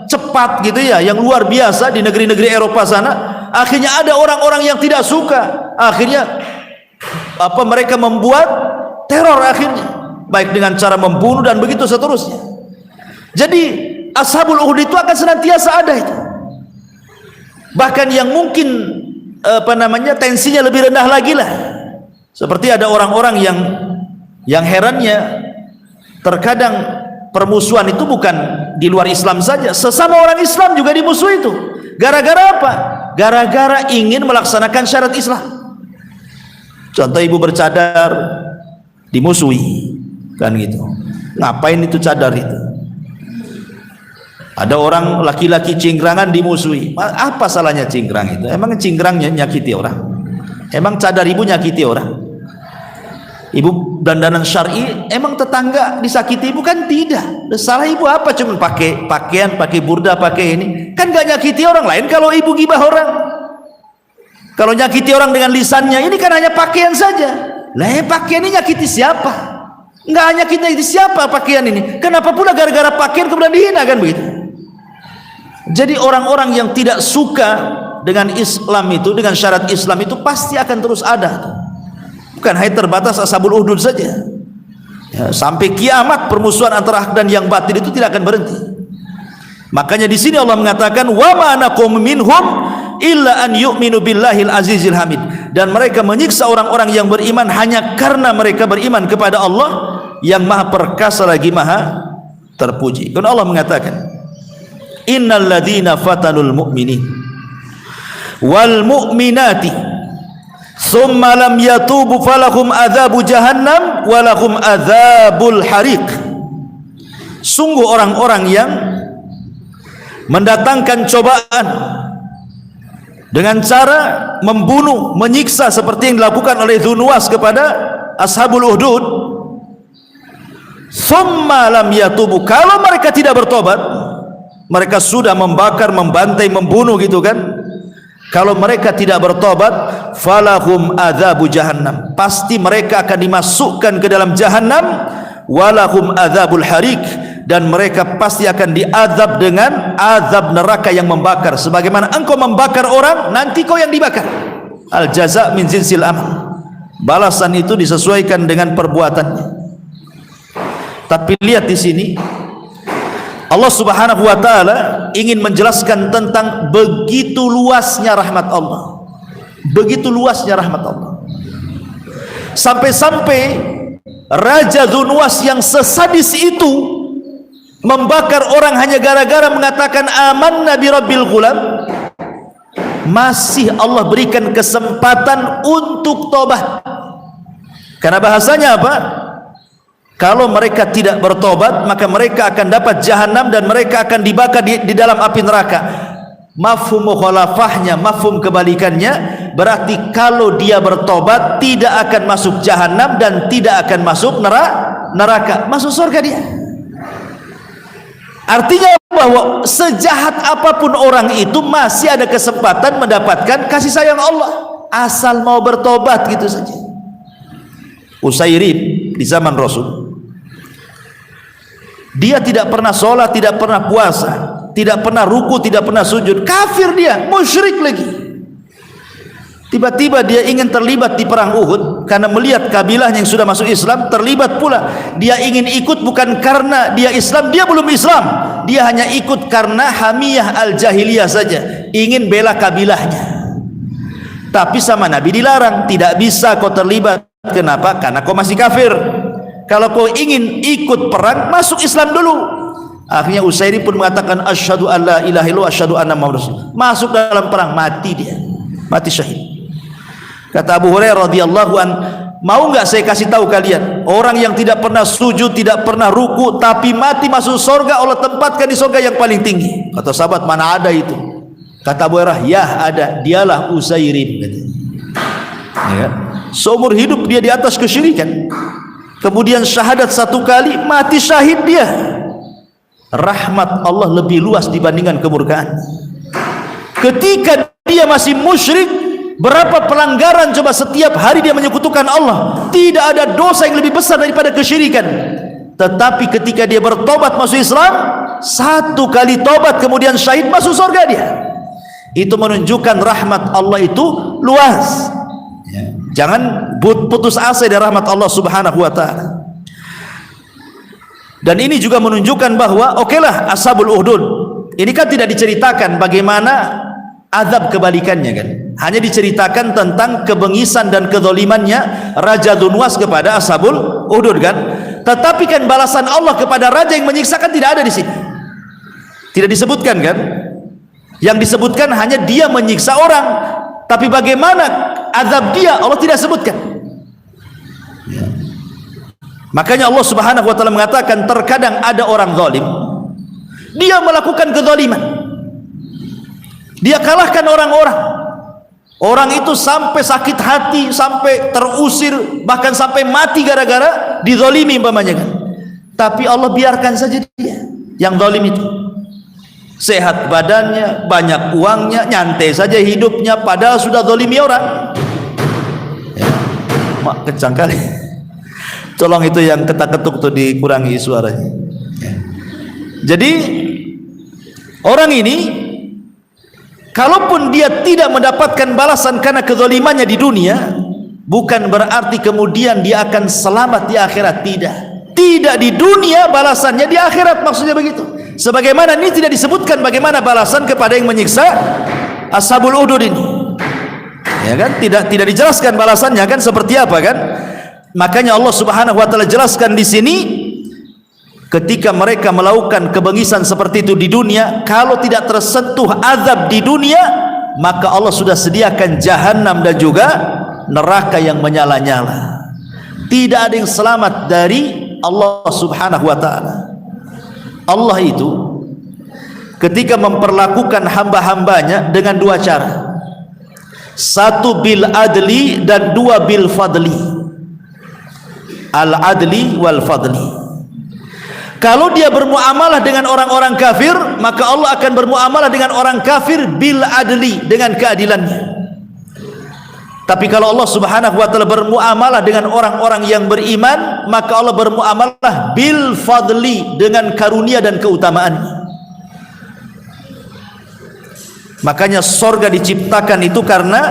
cepat gitu ya, yang luar biasa di negeri-negeri Eropa sana, akhirnya ada orang-orang yang tidak suka. Akhirnya mereka membuat teror akhirnya, baik dengan cara membunuh dan begitu seterusnya. Jadi Ashabul Uhdud itu akan senantiasa ada itu. Bahkan yang mungkin tensinya lebih rendah lagi lah. Seperti ada orang-orang yang herannya, terkadang permusuhan itu bukan di luar Islam saja, sesama orang Islam juga dimusuhi itu. Gara-gara apa? Gara-gara ingin melaksanakan syarat Islam. Contoh, ibu bercadar dimusuhi kan gitu. Ngapain itu cadar itu? Ada orang laki-laki cingkrangan dimusuhi. Apa salahnya cingkrang itu? Emang cingkrangnya nyakiti orang? Emang cadar ibu nyakiti orang? Ibu dandanan syar'i, emang tetangga disakiti ibu? Kan tidak. Salah ibu apa? Cuma pakai pakaian, pakai burda, pakai ini, kan gak nyakiti orang lain. Kalau ibu gibah orang, kalau nyakiti orang dengan lisannya, ini kan hanya pakaian saja. Lah pakaian ini nyakiti siapa? Nggak nyakiti siapa pakaian ini? Kenapa pula gara-gara pakaian kemudian dihina kan begitu? Jadi orang-orang yang tidak suka dengan Islam itu, dengan syarat Islam itu pasti akan terus ada. Bukan hanya terbatas Ashabul Uhdud saja ya, sampai kiamat permusuhan antara hak dan yang batil itu tidak akan berhenti. Makanya di sini Allah mengatakan wa ma naqum minhum illa an yu'minu billahil azizil hamid, dan mereka menyiksa orang-orang yang beriman hanya karena mereka beriman kepada Allah yang maha perkasa lagi maha terpuji. Dan Allah mengatakan innal ladzina fatanul mu'minin wal mu'minati thumma lam yatubu falahum adzabu jahannam walahum adzabul hariq. Sungguh orang-orang yang mendatangkan cobaan dengan cara membunuh, menyiksa seperti yang dilakukan oleh Dzunwas kepada Ashabul Uhdud, thumma lam yatubu, kalau mereka tidak bertobat, mereka sudah membakar, membantai, membunuh gitu kan, kalau mereka tidak bertobat, falahum adzabu jahannam, pasti mereka akan dimasukkan ke dalam jahannam, walahum adzabul hariq, dan mereka pasti akan diazab dengan azab neraka yang membakar. Sebagaimana engkau membakar orang, nanti kau yang dibakar. Al jaza min jinsil amal, balasan itu disesuaikan dengan perbuatannya. Tapi lihat di sini, Allah Subhanahu wa taala ingin menjelaskan tentang begitu luasnya rahmat Allah. Begitu luasnya rahmat Allah. Sampai-sampai Raja Dzunwas yang sesadis itu membakar orang hanya gara-gara mengatakan amanna bi rabbil ghulam. masih Allah berikan kesempatan untuk tobat. Karena bahasanya apa? Kalau mereka tidak bertobat, maka mereka akan dapat jahanam dan mereka akan dibakar di dalam api neraka. Mafhum mukhalafahnya, mafhum kebalikannya, berarti kalau dia bertobat tidak akan masuk jahanam dan tidak akan masuk neraka, masuk surga dia. Artinya bahwa sejahat apapun orang itu masih ada kesempatan mendapatkan kasih sayang Allah, asal mau bertobat, gitu saja. Usairib di zaman Rasul, dia tidak pernah sholat, tidak pernah puasa, tidak pernah ruku, tidak pernah sujud, kafir dia, musyrik lagi. Tiba-tiba dia ingin terlibat di perang Uhud karena melihat kabilahnya yang sudah masuk Islam terlibat pula. Dia ingin ikut bukan karena dia Islam, dia belum Islam, dia hanya ikut karena hamiyah al-jahiliyah saja, ingin bela kabilahnya. Tapi sama Nabi dilarang, tidak bisa kau terlibat. Kenapa? Karena kau masih kafir. Kalau kau ingin ikut perang, masuk Islam dulu. Akhirnya Usairi pun mengatakan asyhadu an la ilaha illallah asyhadu anna muhammadar rasulullah. Masuk dalam perang, mati dia, mati syahid. Kata Abu Hurairah radhiyallahu an, mau enggak saya kasih tahu kalian, orang yang tidak pernah sujud, tidak pernah ruku, tapi mati masuk surga, Allah tempatkan di surga yang paling tinggi. Kata sahabat, mana ada itu? Kata Abu Hurairah, ya ada, dialah Usairib. Ya. Seumur hidup dia di atas kesyirikan, kemudian syahadat satu kali, mati syahid dia. Rahmat Allah lebih luas dibandingkan kemurkaan. Ketika dia masih musyrik, berapa pelanggaran coba setiap hari dia menyekutukan Allah. Tidak ada dosa yang lebih besar daripada kesyirikan. Tetapi ketika dia bertobat masuk Islam, satu kali tobat kemudian syahid, masuk surga dia. Itu menunjukkan rahmat Allah itu luas. Jangan putus asa dari rahmat Allah subhanahu wa ta'ala. Dan ini juga menunjukkan bahwa okelah Ashabul Uhdud ini kan tidak diceritakan bagaimana azab kebalikannya kan, hanya diceritakan tentang kebengisan dan kezalimannya Raja Dunwas kepada Ashabul Uhdud kan. Tetapi kan balasan Allah kepada raja yang menyiksakan tidak ada di sini, tidak disebutkan kan. Yang disebutkan hanya dia menyiksa orang, tapi bagaimana azab dia Allah tidak sebutkan. Makanya Allah subhanahu wa ta'ala mengatakan terkadang ada orang zalim, dia melakukan kezaliman, dia kalahkan orang-orang, orang itu sampai sakit hati, sampai terusir, bahkan sampai mati gara-gara dizalimi umpamanya kan. Tapi Allah biarkan saja dia yang zalim itu, sehat badannya, banyak uangnya, nyantai saja hidupnya, padahal sudah zalimi orang. Ya, mak kencang kali. Tolong itu yang ketak-ketuk tuh dikurangi suaranya. Ya. Jadi orang ini, kalaupun dia tidak mendapatkan balasan karena kezalimannya di dunia, bukan berarti kemudian dia akan selamat di akhirat. Tidak di dunia, balasannya di akhirat, maksudnya begitu. Sebagaimana ini tidak disebutkan bagaimana balasan kepada yang menyiksa Ashabul Uhdud ini, ya kan? Tidak dijelaskan balasannya kan seperti apa kan? Makanya Allah subhanahu wa ta'ala jelaskan di sini, ketika mereka melakukan kebengisan seperti itu di dunia, kalau tidak tersentuh azab di dunia, maka Allah sudah sediakan jahanam dan juga neraka yang menyala-nyala. Tidak ada yang selamat dari Allah subhanahu wa ta'ala. Allah itu ketika memperlakukan hamba-hambanya dengan dua cara, satu bil adli dan dua bil fadli. Al adli wal fadli. Kalau dia bermuamalah dengan orang-orang kafir, maka Allah akan bermuamalah dengan orang kafir bil adli, dengan keadilannya. Tapi kalau Allah subhanahu wa ta'ala bermuamalah dengan orang-orang yang beriman, maka Allah bermuamalah bil fadli, dengan karunia dan keutamaannya. Makanya sorga diciptakan itu karena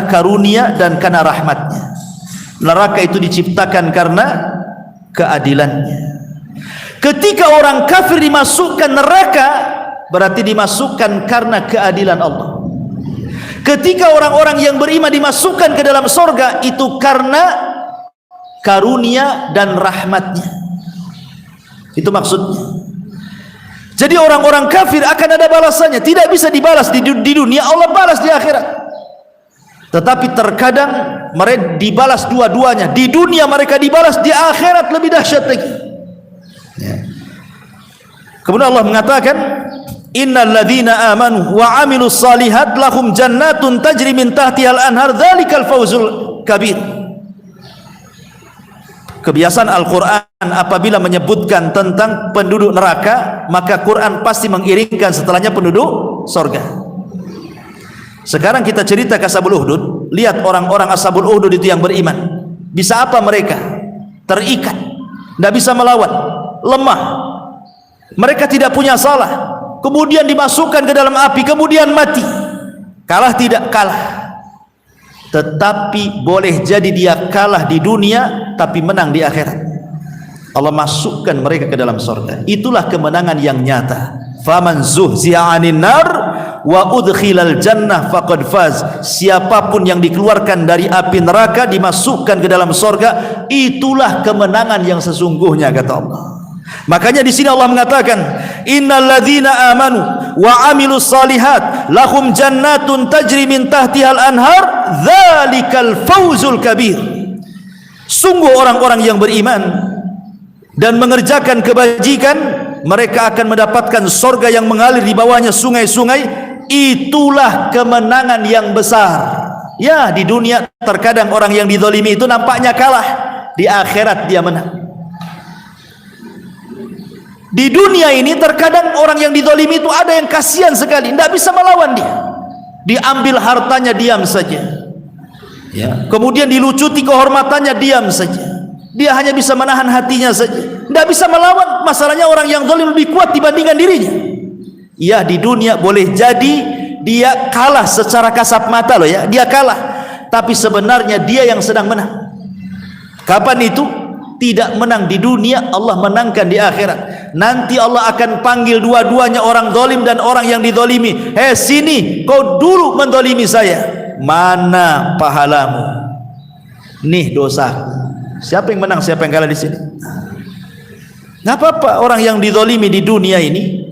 karunia dan karena rahmatnya. Neraka itu diciptakan karena keadilannya. Ketika orang kafir dimasukkan neraka, berarti dimasukkan karena keadilan Allah. Ketika orang-orang yang beriman dimasukkan ke dalam surga, itu karena karunia dan rahmatnya. Itu maksudnya. Jadi orang-orang kafir akan ada balasannya, tidak bisa dibalas di dunia, Allah balas di akhirat. Tetapi terkadang mereka dibalas dua-duanya. Di dunia mereka dibalas, di akhirat lebih dahsyat lagi. Ya. Kemudian Allah mengatakan, innal ladzina amanu wa amilus salihat lahum jannatun tajri min tahtihal anhar dzalikal fawzul kabir. Kebiasaan Al-Quran apabila menyebutkan tentang penduduk neraka, maka Quran pasti mengiringkan setelahnya penduduk sorga. Sekarang kita cerita ke Ashabul Uhdud. Lihat orang-orang Ashabul Uhdud itu yang beriman. Bisa apa mereka? Terikat, tidak bisa melawan, lemah. Mereka tidak punya salah, kemudian dimasukkan ke dalam api, kemudian mati. Kalah tidak? Kalah. Tetapi boleh jadi dia kalah di dunia tapi menang di akhirat. Allah masukkan mereka ke dalam surga. Itulah kemenangan yang nyata. Faman zuhzi'a 'anil nar wa udkhilal jannah faqad faz. Siapapun yang dikeluarkan dari api neraka dimasukkan ke dalam surga, itulah kemenangan yang sesungguhnya, kata Allah. Makanya di sini Allah mengatakan, innal ladzina amanu wa amilus salihat lahum jannatun tajri min tahtihal anhar dzalikal fawzul kabir. Sungguh orang-orang yang beriman dan mengerjakan kebajikan, mereka akan mendapatkan surga yang mengalir di bawahnya sungai-sungai. Itulah kemenangan yang besar. Ya, di dunia terkadang orang yang dizalimi itu nampaknya kalah, di akhirat dia menang. Di dunia ini terkadang orang yang dizalimi itu ada yang kasihan sekali, tidak bisa melawan dia. Diambil hartanya, diam saja. Ya. Kemudian dilucuti kehormatannya, diam saja. Dia hanya bisa menahan hatinya saja, tidak bisa melawan. Masalahnya orang yang zalim lebih kuat dibandingkan dirinya. Ya, di dunia boleh jadi dia kalah secara kasat mata loh ya, dia kalah. Tapi sebenarnya dia yang sedang menang. Kapan itu? Tidak menang di dunia, Allah menangkan di akhirat. Nanti Allah akan panggil dua-duanya, orang zalim dan orang yang dizalimi. Hei sini, kau dulu menzalimi saya. Mana pahalamu? Nih dosaku. Siapa yang menang, siapa yang kalah di sini? Nggak apa-apa orang yang dizalimi di dunia ini,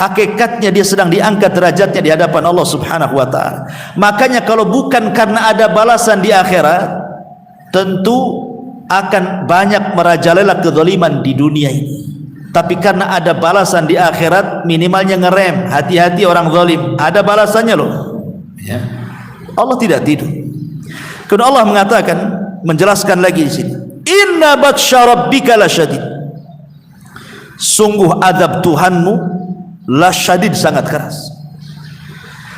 hakikatnya dia sedang diangkat derajatnya di hadapan Allah Subhanahu wa taala. Makanya kalau bukan karena ada balasan di akhirat, tentu akan banyak merajalela kezaliman di dunia ini. Tapi karena ada balasan di akhirat, minimalnya ngerem. Hati-hati orang zalim, ada balasannya loh ya. Allah tidak tidur. Kemudian Allah mengatakan, menjelaskan lagi di sini, inna batsya rabbika lasyadid. Sungguh azab Tuhanmu lasyadid, sangat keras.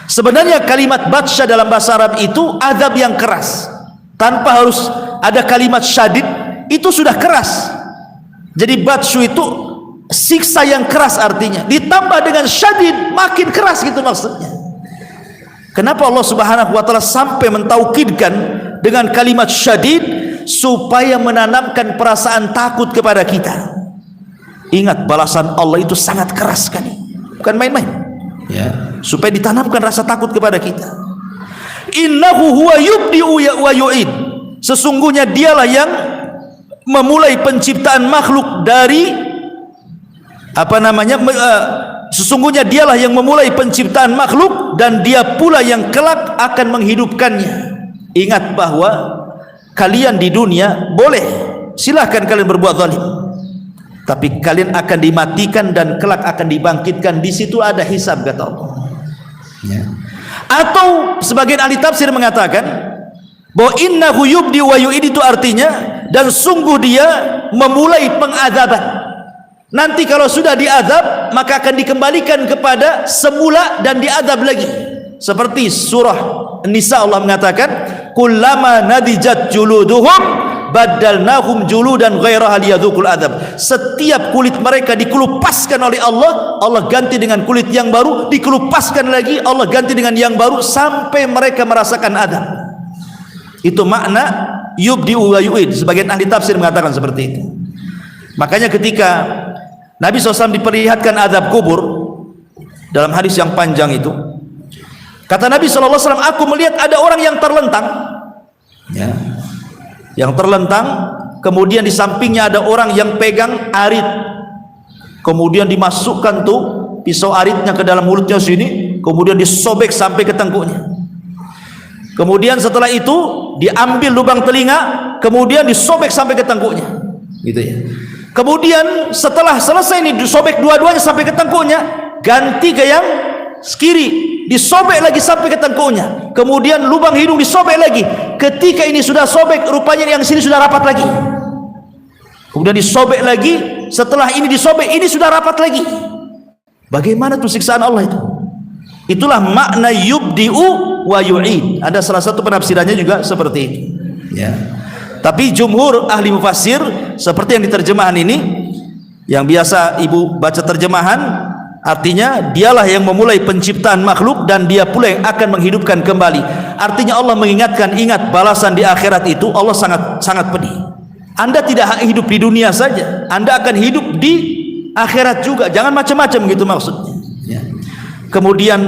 Sebenarnya kalimat batsya dalam bahasa Arab itu azab yang keras, tanpa harus ada kalimat syadid, itu sudah keras. Jadi batsyu itu siksa yang keras artinya, ditambah dengan syadid makin keras gitu maksudnya. Kenapa Allah Subhanahu wa taala sampai mentaukidkan dengan kalimat syadid? Supaya menanamkan perasaan takut kepada kita. Ingat, balasan Allah itu sangat keras sekali, bukan main-main ya. Supaya ditanamkan rasa takut kepada kita. Innahu huwa yubdi'u wa yu'id. Sesungguhnya dialah yang memulai penciptaan makhluk dari sesungguhnya dialah yang memulai penciptaan makhluk, dan dia pula yang kelak akan menghidupkannya. Ingat bahwa kalian di dunia boleh, silahkan kalian berbuat zalim, tapi kalian akan dimatikan dan kelak akan dibangkitkan. Di situ ada hisab, kata Allah ya. Atau sebagian ahli tafsir mengatakan bahwa innahu yubdi wa yu'id itu artinya, dan sungguh dia memulai pengazaban. Nanti kalau sudah diazab, maka akan dikembalikan kepada semula dan diazab lagi. Seperti surah Nisa Allah mengatakan, kullama nadijat juluduhum badalnahum juludan ghairaha liyadzuqul adzab. Setiap kulit mereka dikelupaskan oleh Allah, Allah ganti dengan kulit yang baru, dikelupaskan lagi, Allah ganti dengan yang baru, sampai mereka merasakan azab. Itu makna yubdi wa yu'id. Sebagian ahli tafsir mengatakan seperti itu. Makanya ketika Nabi SAW diperlihatkan azab kubur dalam hadis yang panjang itu, kata Nabi SAW, aku melihat ada orang yang terlentang ya, yang terlentang, kemudian di sampingnya ada orang yang pegang arit, kemudian dimasukkan tuh pisau aritnya ke dalam mulutnya sini, kemudian disobek sampai ke tengkuknya. Kemudian setelah itu diambil lubang telinga, kemudian disobek sampai ke tengkuknya, gitu ya. Kemudian setelah selesai ini disobek dua-duanya sampai ke tengkuknya, ganti ke yang kiri, disobek lagi sampai ke tengkuknya. Kemudian lubang hidung disobek lagi. Ketika ini sudah sobek, rupanya yang sini sudah rapat lagi. Kemudian disobek lagi, setelah ini disobek, ini sudah rapat lagi. Bagaimana tuh siksaan Allah itu? Itulah makna yubdi'u wa yu'id. Ada salah satu penafsirannya juga seperti itu, ya. Tapi jumhur ahli mufassir seperti yang diterjemahan ini, yang biasa ibu baca terjemahan, artinya dialah yang memulai penciptaan makhluk dan dia pula yang akan menghidupkan kembali. Artinya Allah mengingatkan, ingat balasan di akhirat itu Allah sangat pedih. Anda tidak hidup di dunia saja, Anda akan hidup di akhirat juga. Jangan macam-macam gitu maksudnya, ya. Kemudian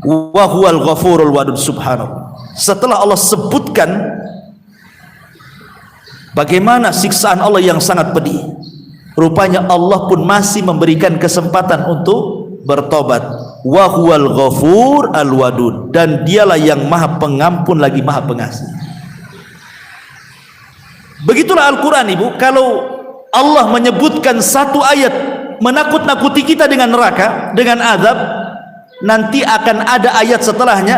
wa huwal ghafurul wadud subhanahu. Setelah Allah sebutkan bagaimana siksaan Allah yang sangat pedih, rupanya Allah pun masih memberikan kesempatan untuk bertobat. Wa huwal ghafur al wadud, dan dialah yang maha pengampun lagi maha pengasih. Begitulah Al-Quran, ibu. Kalau Allah menyebutkan satu ayat menakut-nakuti kita dengan neraka, dengan azab, nanti akan ada ayat setelahnya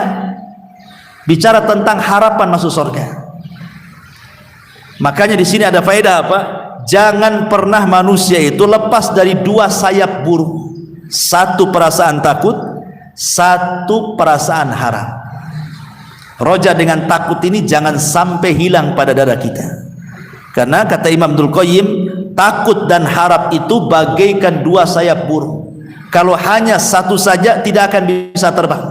bicara tentang harapan masuk surga. Makanya di sini ada faedah apa? Jangan pernah manusia itu lepas dari dua sayap burung. Satu perasaan takut, satu perasaan harap. Roja dengan takut ini jangan sampai hilang pada dada kita. Karena kata Imam Ibnul Qayyim, takut dan harap itu bagaikan dua sayap burung. Kalau hanya satu saja tidak akan bisa terbang.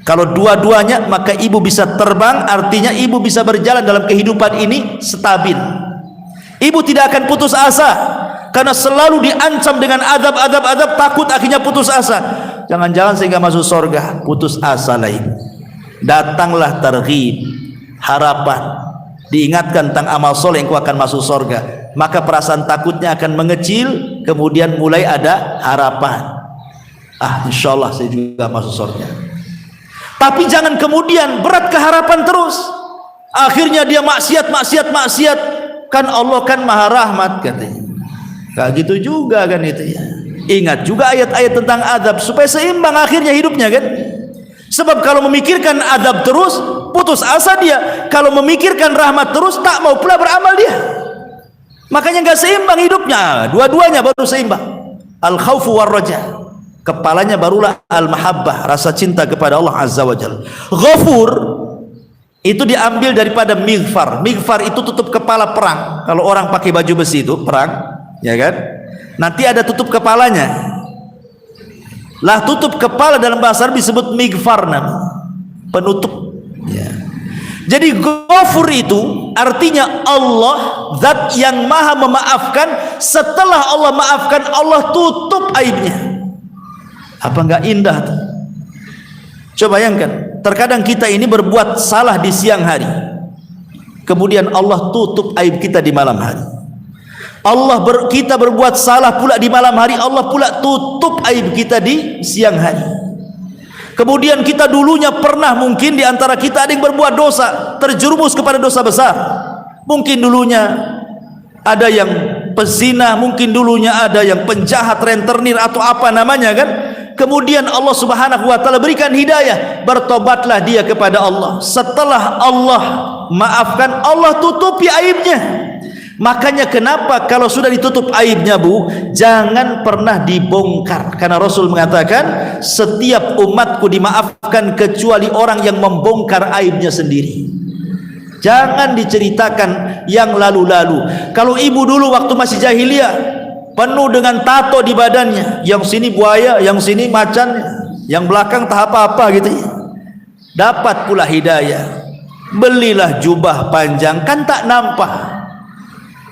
Kalau dua-duanya maka ibu bisa terbang, artinya ibu bisa berjalan dalam kehidupan ini stabil. Ibu tidak akan putus asa karena selalu diancam dengan adab, takut akhirnya putus asa. Jangan-jangan sehingga masuk surga, putus asa lah ibu. Datanglah targhib, harapan, diingatkan tentang amal soleh yang kau akan masuk surga, maka perasaan takutnya akan mengecil, kemudian mulai ada harapan. Insyaallah saya juga masuk surga. Tapi jangan kemudian berat keharapan terus, akhirnya dia maksiat, kan Allah kan maha rahmat katanya. Gak gitu juga kan itu ya. Ingat juga ayat-ayat tentang adab supaya seimbang akhirnya hidupnya kan. Sebab kalau memikirkan adab terus, putus asa dia. Kalau memikirkan rahmat terus, tak mau pula beramal dia. Makanya gak seimbang hidupnya. Dua-duanya baru seimbang. Al-khawfu war-raja. Kepalanya barulah al-mahabbah, rasa cinta kepada Allah Azza wa Jalla. Ghafur itu diambil daripada mighfar. Mighfar itu tutup kepala perang. Kalau orang pakai baju besi itu perang, ya kan? Nanti ada tutup kepalanya. Lah tutup kepala dalam bahasa Arab disebut mighfar, namanya penutup, ya. Jadi Ghafur itu artinya Allah, zat yang maha memaafkan. Setelah Allah maafkan, Allah tutup aibnya. Apa enggak indah tuh? Coba bayangkan, terkadang kita ini berbuat salah di siang hari, kemudian Allah tutup aib kita di malam hari. Kita berbuat salah pula di malam hari, Allah pula tutup aib kita di siang hari. Kemudian kita dulunya pernah, mungkin di antara kita ada yang berbuat dosa, terjerumus kepada dosa besar. Mungkin dulunya ada yang pezina, mungkin dulunya ada yang penjahat, rentenir atau apa namanya kan. Kemudian Allah Subhanahu wa taala berikan hidayah, bertobatlah dia kepada Allah. Setelah Allah maafkan, Allah tutupi aibnya. Makanya kenapa kalau sudah ditutup aibnya, Bu, jangan pernah dibongkar. Karena Rasul mengatakan, setiap umatku dimaafkan kecuali orang yang membongkar aibnya sendiri. Jangan diceritakan yang lalu-lalu. Kalau ibu dulu waktu masih jahiliyah penuh dengan tato di badannya, yang sini buaya, yang sini macan, yang belakang tak apa-apa gitu ya. Dapat pula hidayah, belilah jubah panjang, kan tak nampak.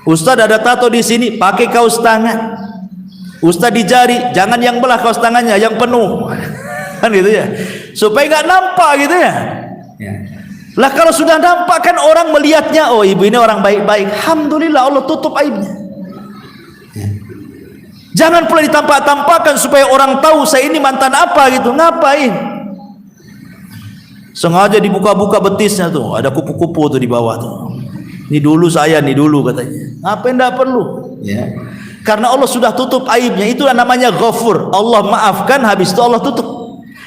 Ustaz ada tato di sini, pakai kaos tangan. Ustaz di jari, jangan yang belah kaos tangannya, yang penuh. Kan gitu ya. Supaya enggak nampak gitu ya. Lah kalau sudah nampak kan orang melihatnya, oh ibu ini orang baik-baik. Alhamdulillah Allah tutup aibnya. Jangan pula ditampak-tampakkan supaya orang tahu saya ini mantan apa gitu. Ngapain? Sengaja dibuka-buka betisnya tuh, ada kupu-kupu tuh di bawah tuh. Ini dulu saya, ini dulu katanya. Apa yang tidak perlu? Ya. Karena Allah sudah tutup aibnya. Itulah namanya Ghafur. Allah maafkan, habis itu Allah tutup.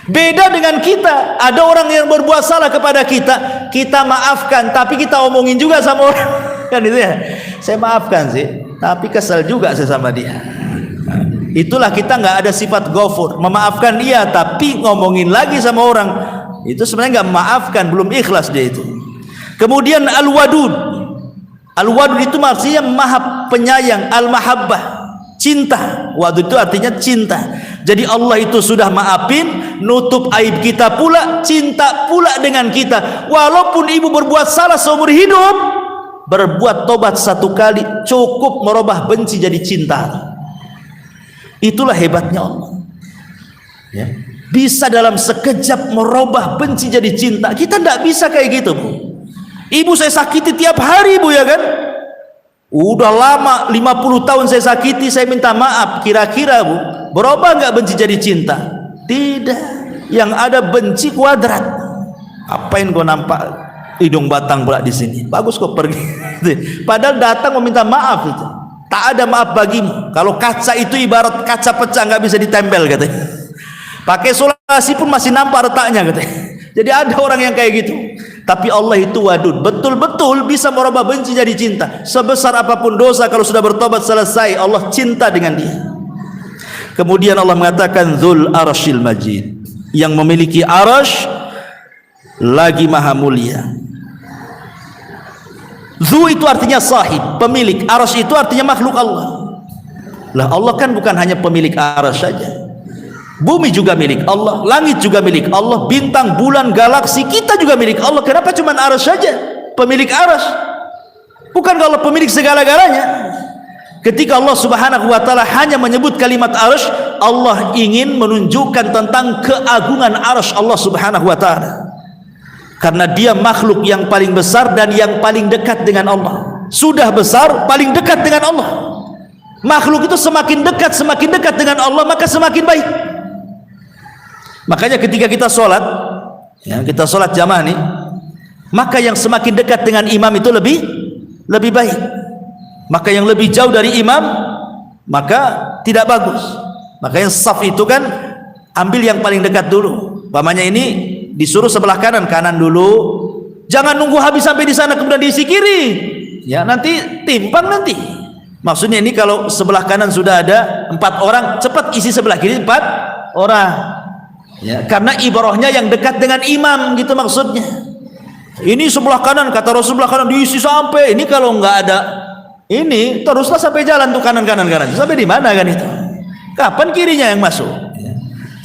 Beda dengan kita. Ada orang yang berbuat salah kepada kita, kita maafkan, tapi kita omongin juga sama orang. Kan itu ya. Saya maafkan sih, tapi kesal juga saya sama dia. Itulah kita nggak ada sifat Ghafur. Memaafkan dia, tapi ngomongin lagi sama orang. Itu sebenarnya nggak memaafkan, belum ikhlas dia itu. Kemudian Al-Wadud. Al-Wadud itu maksudnya maha penyayang, Al-Mahabbah, cinta. Wadud itu artinya cinta. Jadi Allah itu sudah maafin, nutup aib kita pula, cinta pula dengan kita. Walaupun ibu berbuat salah seumur hidup, berbuat tobat satu kali cukup merubah benci jadi cinta. Itulah hebatnya Allah. Ya. Bisa dalam sekejap merubah benci jadi cinta. Kita tidak bisa kayak gitu, Bu. Ibu saya sakiti tiap hari, Bu, ya kan? Udah lama, 50 tahun saya sakiti, saya minta maaf. Kira-kira, Bu, berubah nggak benci jadi cinta? Tidak. Yang ada benci kuadrat. Apain kau nampak hidung batang pula di sini? Bagus kau pergi. Padahal datang meminta maaf itu. Tak ada maaf bagimu. Kalau kaca itu ibarat kaca pecah, nggak bisa ditempel katanya. Pakai solasi pun masih nampak retaknya katanya. Jadi ada orang yang kayak gitu. Tapi Allah itu Wadud, betul-betul bisa merubah benci jadi cinta. Sebesar apapun dosa, kalau sudah bertobat selesai, Allah cinta dengan dia. Kemudian Allah mengatakan Dzul Arsyil Majid, yang memiliki arasy lagi maha mulia. Dzu itu artinya sahib, pemilik. Arasy itu artinya makhluk Allah. Lah Allah kan bukan hanya pemilik arasy saja. Bumi juga milik Allah, langit juga milik Allah, bintang, bulan, galaksi, kita juga milik Allah. Kenapa cuma arasy saja? Pemilik arasy. Bukan Allah pemilik segala-galanya. Ketika Allah Subhanahu wa taala hanya menyebut kalimat arasy, Allah ingin menunjukkan tentang keagungan arasy Allah Subhanahu wa taala. Karena dia makhluk yang paling besar dan yang paling dekat dengan Allah. Sudah besar, paling dekat dengan Allah. Makhluk itu semakin dekat dengan Allah, maka semakin baik. Makanya ketika kita sholat, ya, kita sholat jamaah nih, maka yang semakin dekat dengan imam itu lebih baik. Maka yang lebih jauh dari imam, maka tidak bagus. Makanya saf itu kan ambil yang paling dekat dulu. Umpamanya ini disuruh sebelah kanan dulu. Jangan nunggu habis sampai di sana kemudian diisi kiri. Ya, nanti timpang nanti. Maksudnya ini kalau sebelah kanan sudah ada 4 orang, cepat isi sebelah kiri 4 orang. Ya, karena ibarahnya yang dekat dengan imam gitu maksudnya. Ini sebelah kanan, kata Rasulullah, kanan diisi sampai. Ini kalau nggak ada ini teruslah sampai jalan tuh kanan. Sampai di mana kan itu? Kapan kirinya yang masuk? Ya.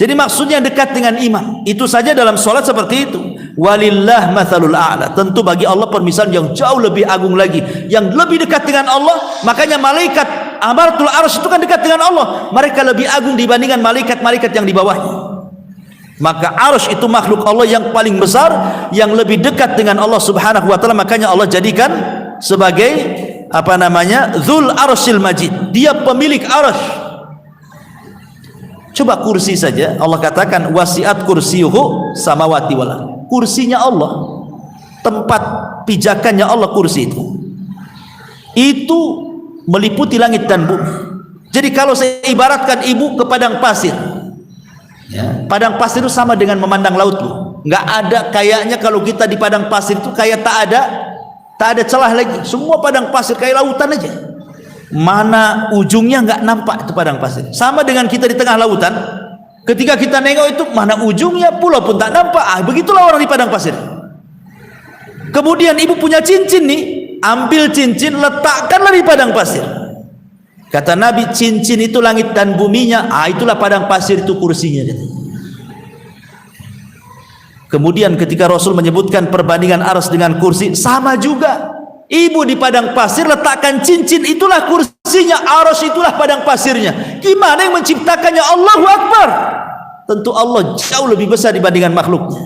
Jadi maksudnya dekat dengan imam. Itu saja dalam sholat seperti itu. Walillah matsalul a'la. Tentu bagi Allah permisalan yang jauh lebih agung lagi, yang lebih dekat dengan Allah. Makanya malaikat Amaratul Arsy itu kan dekat dengan Allah. Mereka lebih agung dibandingkan malaikat-malaikat yang di bawahnya. Maka arsy itu makhluk Allah yang paling besar, yang lebih dekat dengan Allah Subhanahu wa taala. Makanya Allah jadikan sebagai apa namanya? Dzul Arsyil Majid. Dia pemilik arsy. Coba kursi saja, Allah katakan wasi'at kursiyuhu samawati wal ardh. Kursinya Allah, tempat pijakannya Allah kursi itu meliputi langit dan bumi. Jadi kalau saya ibaratkan ibu ke padang pasir, ya, padang pasir itu sama dengan memandang laut, Bu. Nggak ada kayaknya kalau kita di padang pasir itu kayak tak ada celah lagi. Semua padang pasir kayak lautan aja. Mana ujungnya nggak nampak itu padang pasir. Sama dengan kita di tengah lautan. Ketika kita nengok itu mana ujungnya, pulau pun tak nampak. Begitulah orang di padang pasir. Kemudian ibu punya cincin nih, ambil cincin, letakkanlah di padang pasir. Kata Nabi, cincin itu langit dan buminya. Itulah padang pasir itu kursinya. Kemudian ketika Rasul menyebutkan perbandingan arsy dengan kursi, sama juga. Ibu di padang pasir letakkan cincin, itulah kursinya. Arsy itulah padang pasirnya. Gimana yang menciptakannya? Allahu Akbar. Tentu Allah jauh lebih besar dibandingkan makhluknya.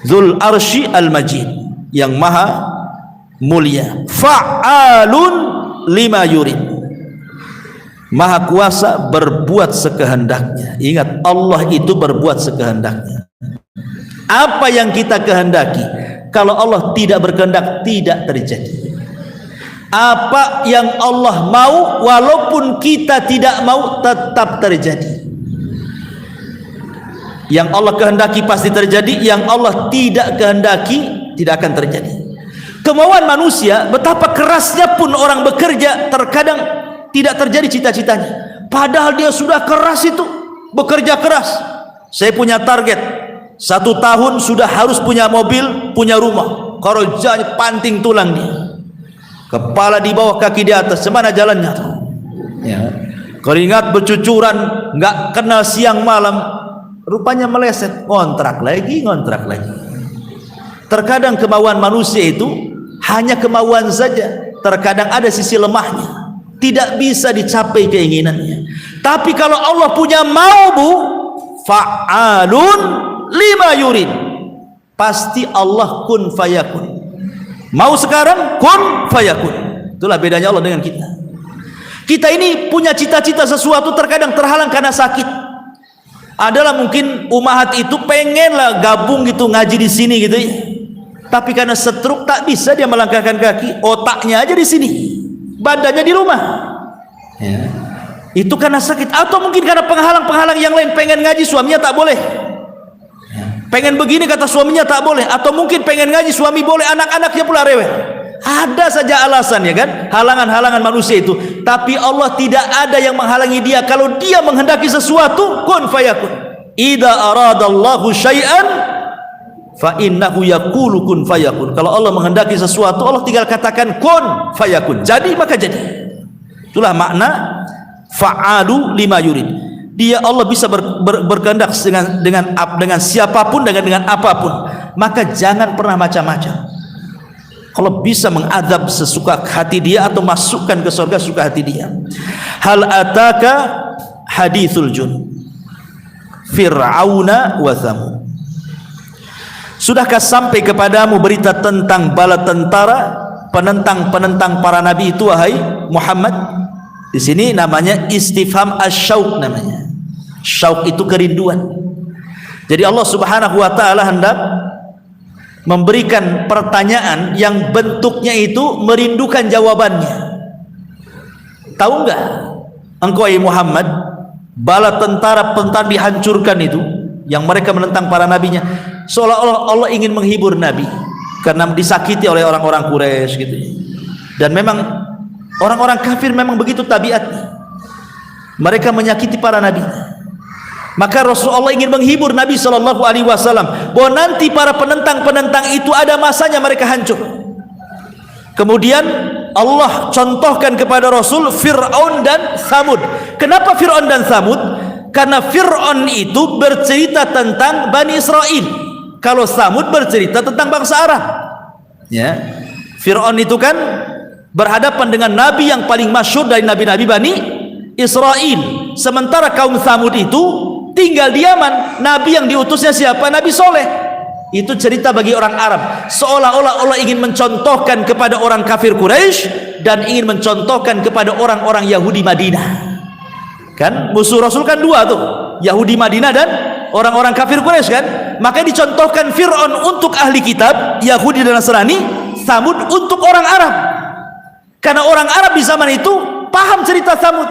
Dzul Arsy Al-Majid, yang maha mulia. Fa'alun lima yurid. Maha kuasa berbuat sekehendaknya. Ingat, Allah itu berbuat sekehendaknya. Apa yang kita kehendaki, kalau Allah tidak berkehendak, tidak terjadi. Apa yang Allah mau, walaupun kita tidak mau, tetap terjadi. Yang Allah kehendaki pasti terjadi, yang Allah tidak kehendaki tidak akan terjadi. Kemauan manusia, betapa kerasnya pun orang bekerja, terkadang tidak terjadi cita-citanya. Padahal dia sudah keras itu, bekerja keras. Saya punya target 1 tahun sudah harus punya mobil, punya rumah. Kerjanya panting tulang dia, kepala di bawah, kaki di atas. Semana jalannya tuh ya. Keringat bercucuran, nggak kenal siang malam. Rupanya meleset, ngontrak lagi. Terkadang kemauan manusia itu hanya kemauan saja. Terkadang ada sisi lemahnya, tidak bisa dicapai keinginannya. Tapi kalau Allah punya mau, bu, fa'alun lima yurid, pasti Allah kun fayakun. Mau sekarang, kun fayakun. Itulah bedanya Allah dengan kita. Kita ini punya cita-cita sesuatu, terkadang terhalang karena sakit. Adalah mungkin umahat itu pengenlah gabung gitu, ngaji di sini gitu ya. Tapi karena stroke tak bisa dia melangkahkan kaki, otaknya aja di sini, badannya di rumah ya. Itu karena sakit, atau mungkin karena penghalang-penghalang yang lain. Pengen ngaji, suaminya tak boleh ya. Pengen begini, kata suaminya tak boleh. Atau mungkin pengen ngaji, suami boleh, anak-anaknya pula rewel. Ada saja alasan ya kan, halangan-halangan manusia itu. Tapi Allah tidak ada yang menghalangi dia. Kalau dia menghendaki sesuatu, kun fayakun. Idza aradallahu syai'an fa innahu yaqulu kun fayakun. Kalau Allah menghendaki sesuatu, Allah tinggal katakan kun fayakun, jadi maka jadi. Itulah makna fa'alu lima yurid. Dia, Allah bisa berkehendak dengan siapapun, dengan apapun. Maka jangan pernah macam-macam. Kalau bisa mengadab sesuka hati dia, atau masukkan ke surga suka hati dia. Hal ataka hadithul jun Fir'auna wa Thamud. Sudahkah sampai kepadamu berita tentang bala tentara penentang para nabi itu, wahai Muhammad? Di sini namanya istifham asyauq namanya. Syauq itu kerinduan. Jadi Allah Subhanahu wa taala hendak memberikan pertanyaan yang bentuknya itu merindukan jawabannya. Tahu enggak engkau ya Muhammad, bala tentara dihancurkan itu, yang mereka menentang para nabinya, seolah-olah Allah ingin menghibur nabi karena disakiti oleh orang-orang Quraisy gitu. Dan memang orang-orang kafir memang begitu tabiatnya, mereka menyakiti para nabi. Maka Rasulullah ingin menghibur Nabi SAW bahwa nanti para penentang itu ada masanya mereka hancur. Kemudian Allah contohkan kepada Rasul Fir'aun dan Thamud. Kenapa Fir'aun dan Thamud? Karena Fir'aun itu bercerita tentang Bani Israel, kalau Thamud bercerita tentang bangsa Arab ya. Fir'aun itu kan berhadapan dengan nabi yang paling masyhur dari nabi-nabi Bani Israel. Sementara kaum Thamud itu tinggal di Yaman. Nabi yang diutusnya siapa? Nabi Soleh. Itu cerita bagi orang Arab. Seolah-olah Allah ingin mencontohkan kepada orang kafir Quraisy dan ingin mencontohkan kepada orang-orang Yahudi Madinah. Kan musuh Rasul kan dua tuh, Yahudi Madinah dan orang-orang kafir Quraisy kan. Maka dicontohkan Fir'aun untuk ahli kitab Yahudi dan Nasrani, Thamud untuk orang Arab. Karena orang Arab di zaman itu paham cerita Thamud,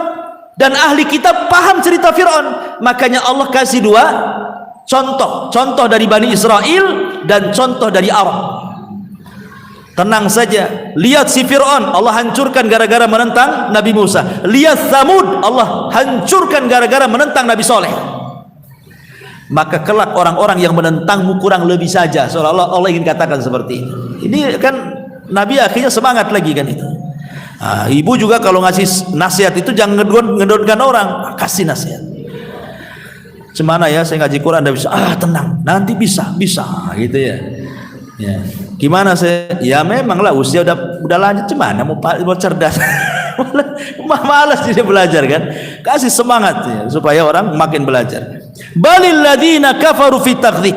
dan ahli kitab paham cerita Fir'aun. Makanya Allah kasih dua contoh dari Bani Israel dan contoh dari Arab. Tenang saja, lihat si Fir'aun, Allah hancurkan gara-gara menentang Nabi Musa. Lihat Thamud, Allah hancurkan gara-gara menentang Nabi Soleh. Maka kelak orang-orang yang menentangmu kurang lebih saja, seolah-olah Allah ingin katakan seperti ini. Ini kan Nabi akhirnya semangat lagi kan itu. Nah, ibu juga kalau ngasih nasihat itu jangan ngedonkan orang, kasih nasihat. Cemana ya, saya ngaji Quran tidak bisa. Tenang, nanti bisa gitu ya. Ya. Gimana saya? Ya memanglah usia udah lanjut, cemana mau cerdas. Malas dia belajar kan. Kasih semangat ya, supaya orang makin belajar. Balil ladina kafaru fit takdzib.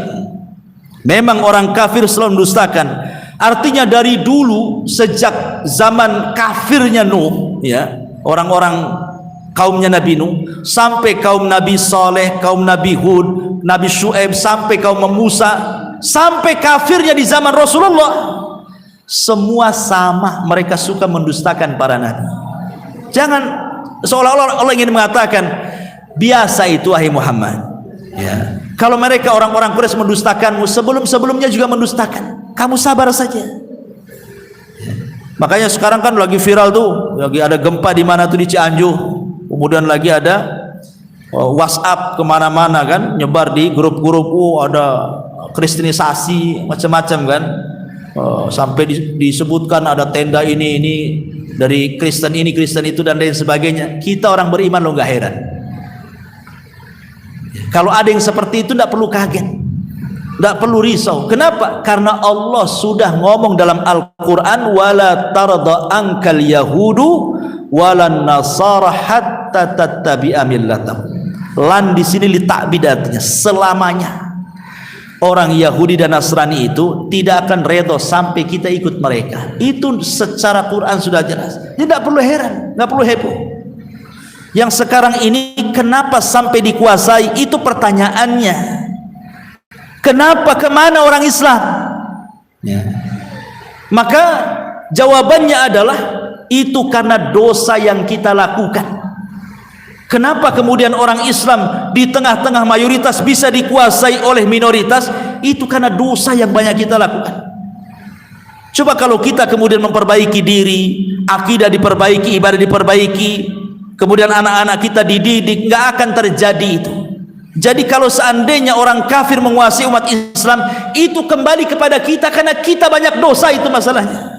Memang orang kafir selalu mendustakan. Artinya dari dulu, sejak zaman kafirnya Nuh ya, orang-orang kaumnya Nabi Nuh, sampai kaum Nabi Saleh, kaum Nabi Hud, Nabi Syuaib, sampai kaum Musa, sampai kafirnya di zaman Rasulullah, semua sama, mereka suka mendustakan para nabi. Jangan seolah-olah Allah ingin mengatakan biasa itu wahai Muhammad, ya. Kalau mereka orang-orang Quraisy mendustakanmu, sebelum-sebelumnya juga mendustakan, kamu sabar saja. Makanya sekarang kan lagi viral tuh, lagi ada gempa di mana tuh di Cianjur, kemudian lagi ada WhatsApp kemana-mana kan, nyebar di grup-grup, ada kristenisasi macam-macam kan, sampai disebutkan ada tenda ini dari Kristen ini, Kristen itu dan lain sebagainya. Kita orang beriman lo nggak heran. Kalau ada yang seperti itu tidak perlu kaget, tidak perlu risau. Kenapa? Karena Allah sudah ngomong dalam Al-Quran, wala tarda ankal yahudu walan nasara hatta tattabi'a millatahum. Lan di sini litakbid, artinya selamanya orang Yahudi dan Nasrani itu tidak akan redha sampai kita ikut mereka. Itu secara Quran sudah jelas. Tidak perlu heran, tidak perlu heboh. Yang sekarang ini kenapa sampai dikuasai, itu pertanyaannya. Kenapa, kemana orang Islam? Ya. Maka jawabannya adalah itu karena dosa yang kita lakukan. Kenapa kemudian orang Islam di tengah-tengah mayoritas bisa dikuasai oleh minoritas? Itu karena dosa yang banyak kita lakukan. Coba kalau kita kemudian memperbaiki diri, akidah diperbaiki, ibadah diperbaiki, kemudian anak-anak kita dididik, nggak akan terjadi itu. Jadi kalau seandainya orang kafir menguasai umat Islam, itu kembali kepada kita karena kita banyak dosa, itu masalahnya.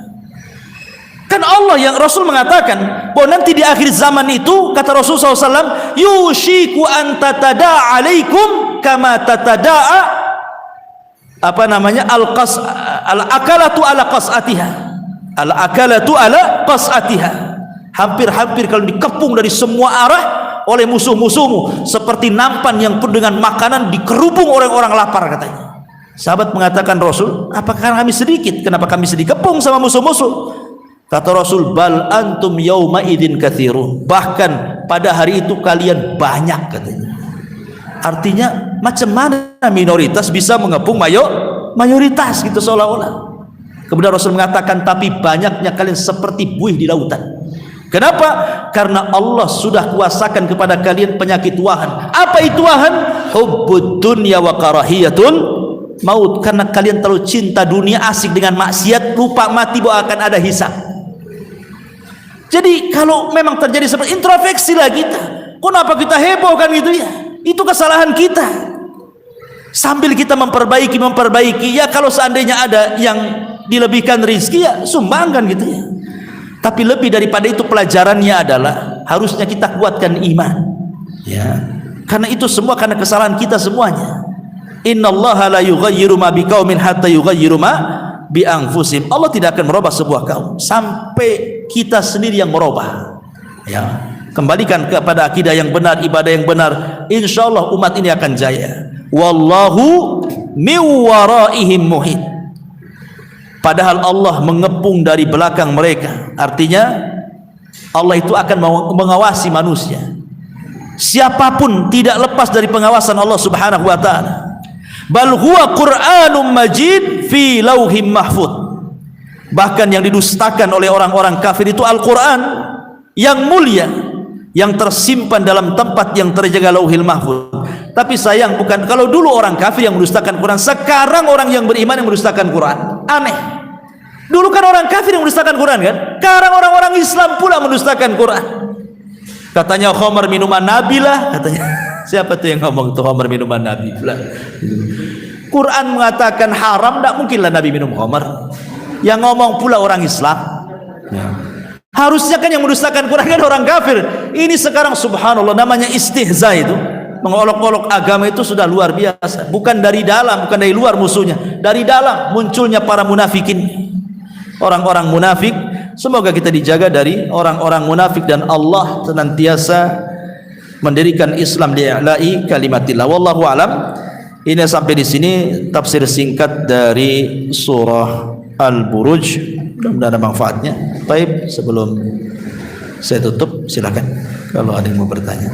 Kan Allah, yang Rasul mengatakan bahwa nanti di akhir zaman itu, kata Rasul SAW, yushiku an tatada'a alaikum kama tatada'a al-akalatu ala qas'atiha. Al-akalatu ala qas'atiha. Hampir-hampir kalau dikepung dari semua arah oleh musuh-musuhmu, seperti nampan yang penuh dengan makanan dikerubung orang-orang lapar, katanya. Sahabat mengatakan, Rasul, apakah kami sedikit? Kenapa kami dikepung sama musuh-musuh? Kata Rasul, bal antum yauma idzin katsirun. Bahkan pada hari itu kalian banyak, katanya. Artinya macam mana minoritas bisa mengepung mayoritas gitu seolah-olah. Kemudian Rasul mengatakan, tapi banyaknya kalian seperti buih di lautan. Kenapa? Karena Allah sudah kuasakan kepada kalian penyakit wahan. Apa itu wahan? Hubbud dunya wa karahiyatul maut. Karena kalian terlalu cinta dunia, asik dengan maksiat, lupa mati bahwa akan ada hisab. Jadi kalau memang terjadi seperti, introspeksilah kita. Kenapa kita heboh kan gitu ya? Itu kesalahan kita. Sambil kita memperbaiki, ya kalau seandainya ada yang dilebihkan rezeki, ya sumbangkan gitu ya. Tapi lebih daripada itu, pelajarannya adalah harusnya kita kuatkan iman, ya. Karena itu semua karena kesalahan kita semuanya. Innallaha la yughayyiru ma biqaumin hatta yughayyiru ma bi anfusihim. Allah tidak akan merubah sebuah kaum sampai kita sendiri yang merubah. Ya, kembalikan kepada akidah yang benar, ibadah yang benar. Insyaallah umat ini akan jaya. Wallahu min waraihim muhit. Padahal Allah mengepung dari belakang mereka. Artinya Allah itu akan mengawasi manusia. Siapapun tidak lepas dari pengawasan Allah Subhanahu wa taala. Bal huwa Qur'anum Majid fi lauhim mahfud. Bahkan yang didustakan oleh orang-orang kafir itu Al-Quran yang mulia, yang tersimpan dalam tempat yang terjaga lauhil mahfud. Tapi sayang, bukan kalau dulu orang kafir yang mendustakan Quran, sekarang orang yang beriman yang mendustakan Quran. Aneh. Dulu kan orang kafir yang mendustakan Quran kan? Sekarang orang-orang Islam pula mendustakan Quran. Katanya khamar minuman Nabi lah, katanya. Siapa tuh yang ngomong tuh khamar minuman Nabi pula? Quran mengatakan haram, tidak mungkinlah Nabi minum khamar. Yang ngomong pula orang Islam. Ya. Harusnya kan yang mendustakan Quran kan orang kafir. Ini sekarang subhanallah namanya istihza itu. Mengolok-olok agama itu sudah luar biasa. Bukan dari dalam, bukan dari luar musuhnya. Dari dalam munculnya para munafikin. Orang-orang munafik, semoga kita dijaga dari orang-orang munafik dan Allah senantiasa mendirikan Islam li'la'i kalimatillah. Wallahu alam. Ini sampai di sini tafsir singkat dari surah Al-Buruj. Mudah-mudahan ada manfaatnya. Baik, sebelum saya tutup, Silakan kalau ada yang mau bertanya.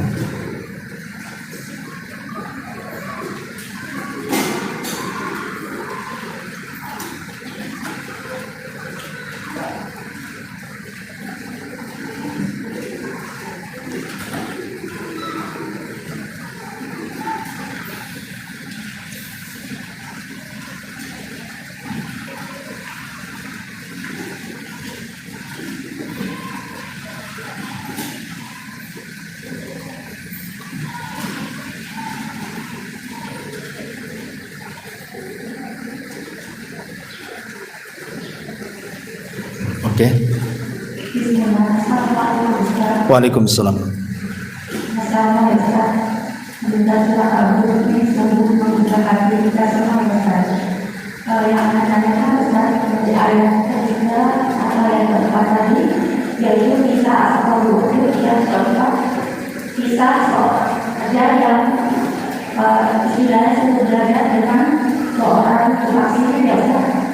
Oke. Waalaikumsalam. Yang akan tanyakan Ustaz seperti ayat ketiga atau yang keempat tadi, yaitu kisah asal yang keempat, kisah soal yang istilahnya sederhana dengan seorang vaksin ya Ustaz.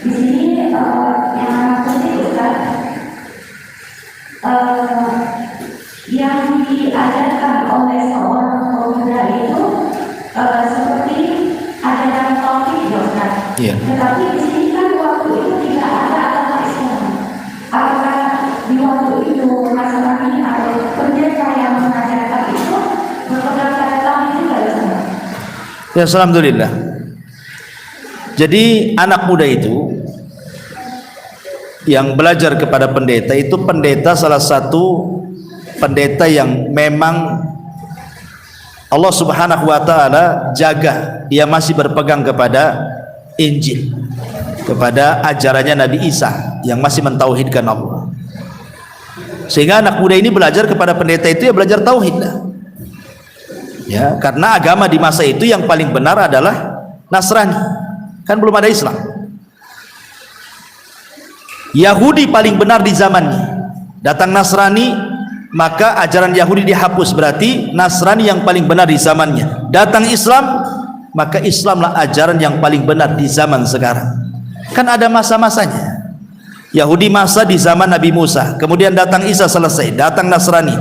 Di sini yang penting Ustaz, yang diajarkan oleh seorang pemuda itu seperti ajaran tauhid ya Ustaz. Iya. Tetapi di sini kan waktu itu tidak ada agama Islam. Apakah di waktu itu masalah ini atau pendeta yang mengajarkan itu berpegang pada tauhid juga ya Ustaz? Ya, alhamdulillah. Jadi anak muda itu yang belajar kepada pendeta itu, pendeta salah satu pendeta yang memang Allah Subhanahu wa taala jaga, dia masih berpegang kepada Injil, kepada ajarannya Nabi Isa yang masih mentauhidkan Allah. Sehingga anak muda ini belajar kepada pendeta itu ya belajar tauhid lah. Ya, karena agama di masa itu yang paling benar adalah Nasrani. Kan belum ada Islam. Yahudi paling benar di zamannya. Datang Nasrani, maka ajaran Yahudi dihapus, berarti Nasrani yang paling benar di zamannya. Datang Islam, maka Islamlah ajaran yang paling benar di zaman sekarang. Kan ada masa-masanya. Yahudi masa di zaman Nabi Musa, kemudian datang Isa selesai, datang Nasrani,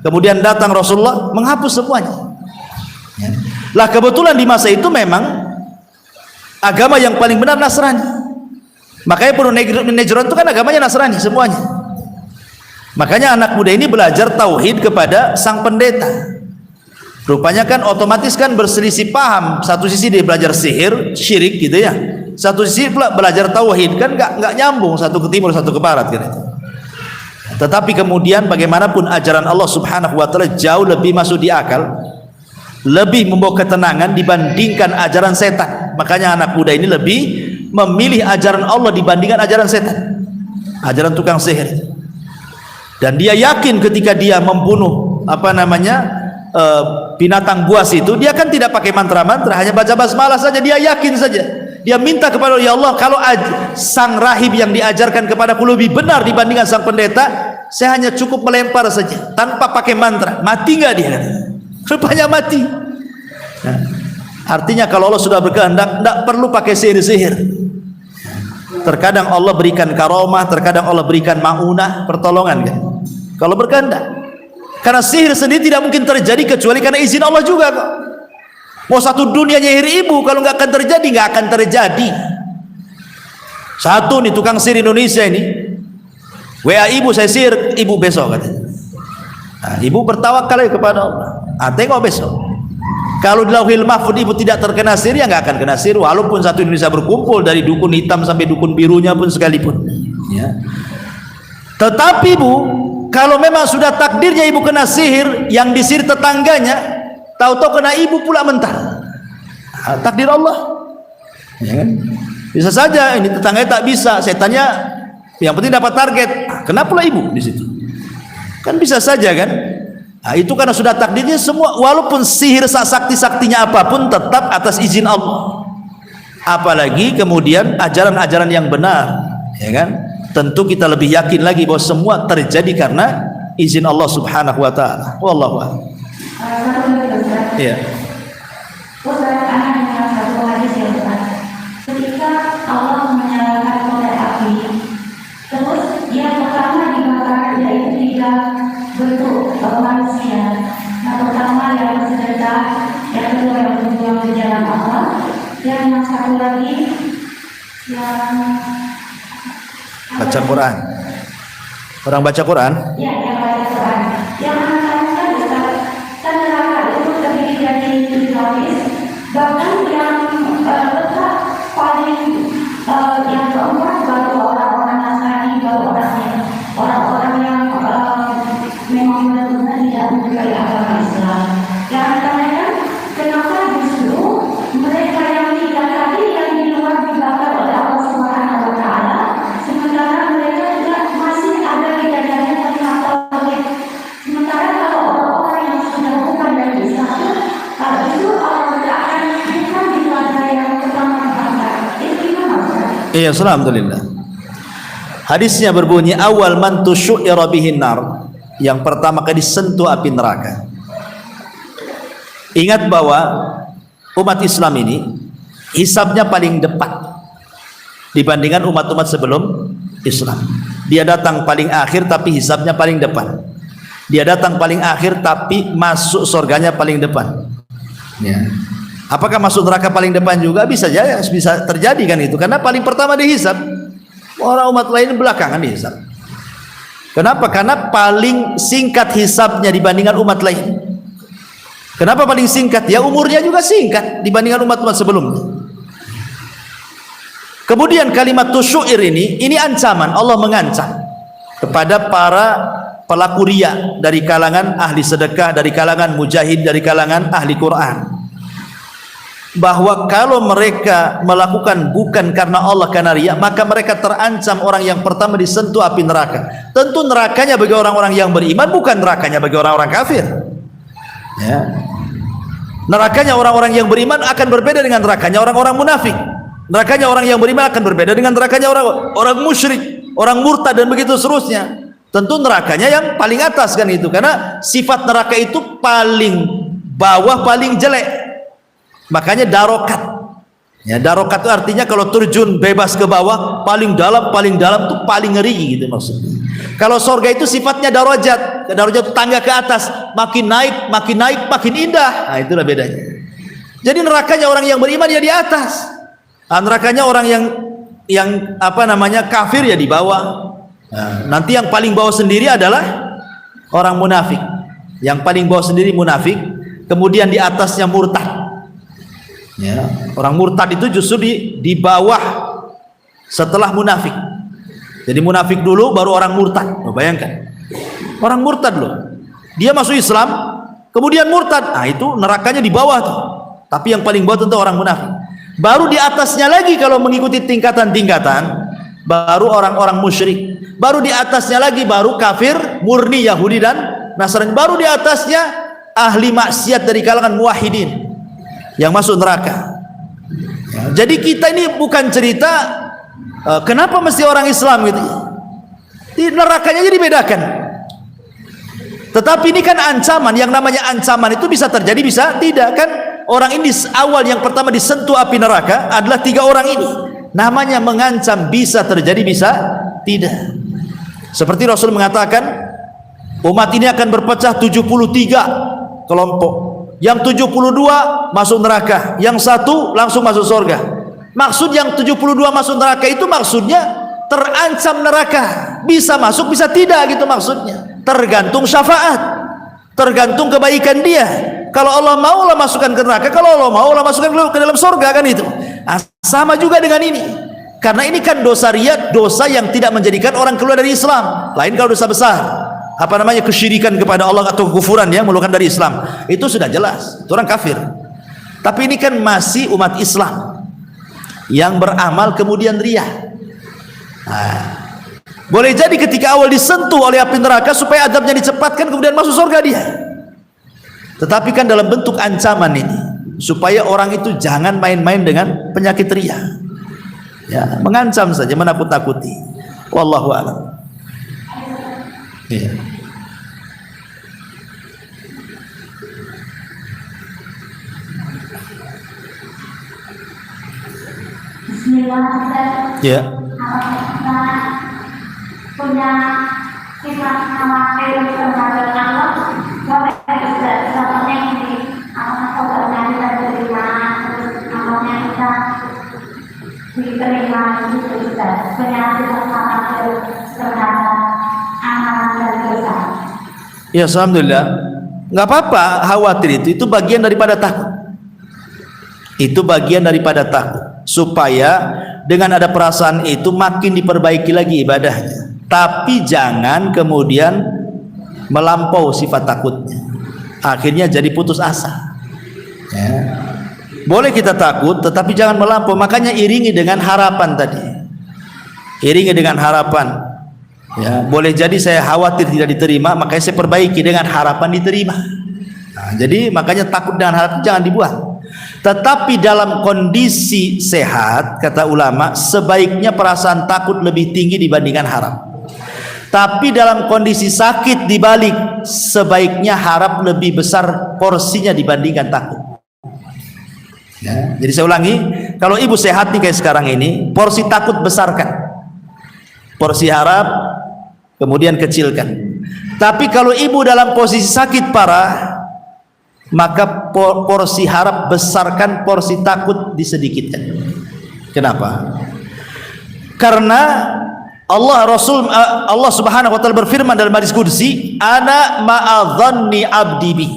kemudian datang Rasulullah, menghapus semuanya. Ya. Lah kebetulan di masa itu memang agama yang paling benar Nasrani. Makanya penduduk Najran itu kan agamanya Nasrani semuanya. Makanya anak muda ini belajar tauhid kepada sang pendeta. Rupanya kan otomatis kan berselisih paham. Satu sisi dia belajar sihir, syirik gitu ya. Satu sisi pula belajar tauhid, kan nggak nyambung, satu ke timur satu ke barat kan itu. Tetapi kemudian bagaimanapun ajaran Allah Subhanahu wa taala jauh lebih masuk di akal, lebih membawa ketenangan dibandingkan ajaran setan. Makanya anak muda ini lebih memilih ajaran Allah dibandingkan ajaran setan, ajaran tukang sihir. Dan dia yakin ketika dia membunuh binatang buas itu, dia kan tidak pakai mantra-mantra, hanya baca basmalah saja. Dia yakin saja, dia minta kepada Allah, ya Allah, kalau sang rahib yang diajarkan kepadaku lebih benar dibandingkan sang pendeta, saya hanya cukup melempar saja tanpa pakai mantra. Mati nggak dia? Rupanya mati. Nah, artinya kalau Allah sudah berkehendak, tidak perlu pakai sihir-sihir. Terkadang Allah berikan karomah, terkadang Allah berikan maunah, pertolongan kan, kalau berkehendak. Karena sihir sendiri tidak mungkin terjadi kecuali karena izin Allah juga kok. Mau satu dunia nyihir ibu, kalau nggak akan terjadi, nggak akan terjadi. Satu nih tukang sihir Indonesia ini, WA ibu, saya sihir ibu besok katanya. Nah, ibu bertawakal kepada Allah. Tengok besok. Kalau di Lauhil Mahfuz ibu tidak terkena sihir, ya nggak akan kena sihir. Walaupun satu Indonesia berkumpul dari dukun hitam sampai dukun birunya pun sekalipun. Ya. Tetapi bu, kalau memang sudah takdirnya ibu kena sihir, yang disihir tetangganya, tahu-tahu kena ibu pula mental. Takdir Allah. Ya kan? Bisa saja ini tetangganya tak bisa, setannya yang penting dapat target. Kena pula ibu di situ. Kan bisa saja kan? Nah, itu karena sudah takdirnya semua, walaupun sihir sakti-saktinya apapun tetap atas izin Allah. Apalagi kemudian ajaran-ajaran yang benar, ya kan? Tentu kita lebih yakin lagi bahwa semua terjadi karena izin Allah Subhanahu wa taala. Wallahu a'lam. Iya. Satu hadis yang Ustaz. Ketika Allah menyalakan korek api, terus yang pertama dibakar yaitu tidak yang satu lagi yang Baca Quran. Orang baca Quran. ya, yang baca Quran. Yang anak-anak Ustaz, kan neraka itu terdiri dari 7 lapis. Bahkan yang letak paling yang keempat baru orang-orang Nasrani, baru orang-orang yang memang benar-benar tidak menyukai agama Islam. Yang katanya kenapa justru mereka yang tidak tadi yang di luar dibakar oleh Allah Subhanahu Wa Taala, sementara mereka juga masih ada kejadian ternyata. Sementara kalau orang-orang yang sudah bukan dari Islam, justru Allah akan bukan di keluarga yang pertama dibakar. Itu gimana Ustaz? Iya, alhamdulillah. Hadisnya berbunyi awal man tusyu'ira bihin nar. Yang pertama kali disentuh api neraka. Ingat bahwa umat Islam ini hisabnya paling depan dibandingkan umat-umat sebelum Islam. Dia datang paling akhir tapi hisabnya paling depan. Dia datang paling akhir tapi masuk surganya paling depan. Ya. Apakah masuk neraka paling depan juga? Bisa saja, bisa terjadi kan itu. Karena paling pertama dihisab. Orang umat lain belakangan dihisab. Kenapa? Karena paling singkat hisabnya dibandingkan umat lain. Kenapa paling singkat? Ya umurnya juga singkat dibandingkan umat-umat sebelumnya. Kemudian kalimat tusyu'ir ini ancaman. Allah mengancam kepada para pelaku riya dari kalangan ahli sedekah, dari kalangan mujahid, dari kalangan ahli Quran, bahwa kalau mereka melakukan bukan karena Allah, karena riya, maka mereka terancam orang yang pertama disentuh api neraka. Tentu nerakanya bagi orang-orang yang beriman, bukan nerakanya bagi orang-orang kafir. Ya. Nerakanya orang-orang yang beriman akan berbeda dengan nerakanya orang-orang munafik. Nerakanya orang yang beriman akan berbeda dengan nerakanya orang musyrik, orang murtad, dan begitu seterusnya. Tentu nerakanya yang paling atas kan itu, karena sifat neraka itu paling bawah, paling jelek. Makanya darokat. Ya, darokat itu artinya kalau terjun bebas ke bawah, paling dalam tuh paling ngeri gitu maksudnya. Kalau surga itu sifatnya darajat. Darajat itu tangga ke atas, makin naik, makin indah. Nah, itulah bedanya. Jadi nerakanya orang yang beriman ya di atas. Nah, nerakanya orang yang kafir ya di bawah. Nah, nanti yang paling bawah sendiri adalah orang munafik. Yang paling bawah sendiri munafik, kemudian di atasnya murtad. Ya, orang murtad itu justru di bawah setelah munafik. Jadi munafik dulu baru orang murtad. Oh, bayangkan. Orang murtad loh. Dia masuk Islam, kemudian murtad. Nah, itu nerakanya di bawah tuh. Tapi yang paling bawah tentu orang munafik. Baru di atasnya lagi kalau mengikuti tingkatan-tingkatan, baru orang-orang musyrik. Baru di atasnya lagi baru kafir, murni Yahudi dan Nasrani. Baru di atasnya ahli maksiat dari kalangan muwahhidin yang masuk neraka. Ya, jadi kita ini bukan cerita kenapa mesti orang Islam gitu. Di nerakanya jadi dibedakan. Tetapi ini kan ancaman. Yang namanya ancaman itu bisa terjadi, bisa tidak kan. Orang ini awal yang pertama disentuh api neraka adalah 3 orang ini. Namanya mengancam, bisa terjadi, bisa tidak. Seperti Rasul mengatakan, umat ini akan berpecah 73 kelompok. Yang 72 masuk neraka, yang 1 langsung masuk surga. Maksud yang 72 masuk neraka itu maksudnya terancam neraka, bisa masuk bisa tidak gitu maksudnya. Tergantung syafaat, tergantung kebaikan dia. Kalau Allah mau Allah masukkan ke neraka, kalau Allah mau Allah masukkan ke dalam surga kan itu. Nah, sama juga dengan ini. Karena ini kan dosa riya, dosa yang tidak menjadikan orang keluar dari Islam. Lain kalau dosa besar, kesyirikan kepada Allah atau kufuran yang mengeluarkan dari Islam, itu sudah jelas, itu orang kafir. Tapi ini kan masih umat Islam yang beramal kemudian riya. Nah, boleh jadi ketika awal disentuh oleh api neraka supaya adabnya dicepatkan kemudian masuk surga dia. Tetapi kan dalam bentuk ancaman ini supaya orang itu jangan main-main dengan penyakit riya. Ya, mengancam saja, menakut-nakuti. Wallahu a'lam. Iya. Bismillahirrahmanirrahim. Ya. Punya sifat khawatir terhadap Allah. Bapak Ustaz, contohnya ini amalnya kita diterima itu Ustaz, penyakit terhadap amalan dan dosa. Ya, alhamdulillah. Nggak apa-apa khawatir itu bagian daripada takut. Itu bagian daripada takut, supaya dengan ada perasaan itu makin diperbaiki lagi ibadahnya. Tapi jangan kemudian melampau sifat takutnya, akhirnya jadi putus asa. Ya. Boleh kita takut, tetapi jangan melampau. Makanya iringi dengan harapan tadi. Iringi dengan harapan. Ya, boleh jadi saya khawatir tidak diterima, makanya saya perbaiki dengan harapan diterima. Nah, jadi makanya takut dengan harapan jangan dibuang. Tetapi dalam kondisi sehat, kata ulama, sebaiknya perasaan takut lebih tinggi dibandingkan harap. Tapi dalam kondisi sakit dibalik, sebaiknya harap lebih besar porsinya dibandingkan takut. Ya, jadi saya ulangi, kalau ibu sehat nih kayak sekarang ini, porsi takut besarkan, porsi harap kemudian kecilkan. Tapi kalau ibu dalam posisi sakit parah, maka porsi harap besarkan, porsi takut disedikitkan. Kenapa? Karena Allah Subhanahu wa taala berfirman dalam hadis qudsi, ana ma'adhanni abdi bi.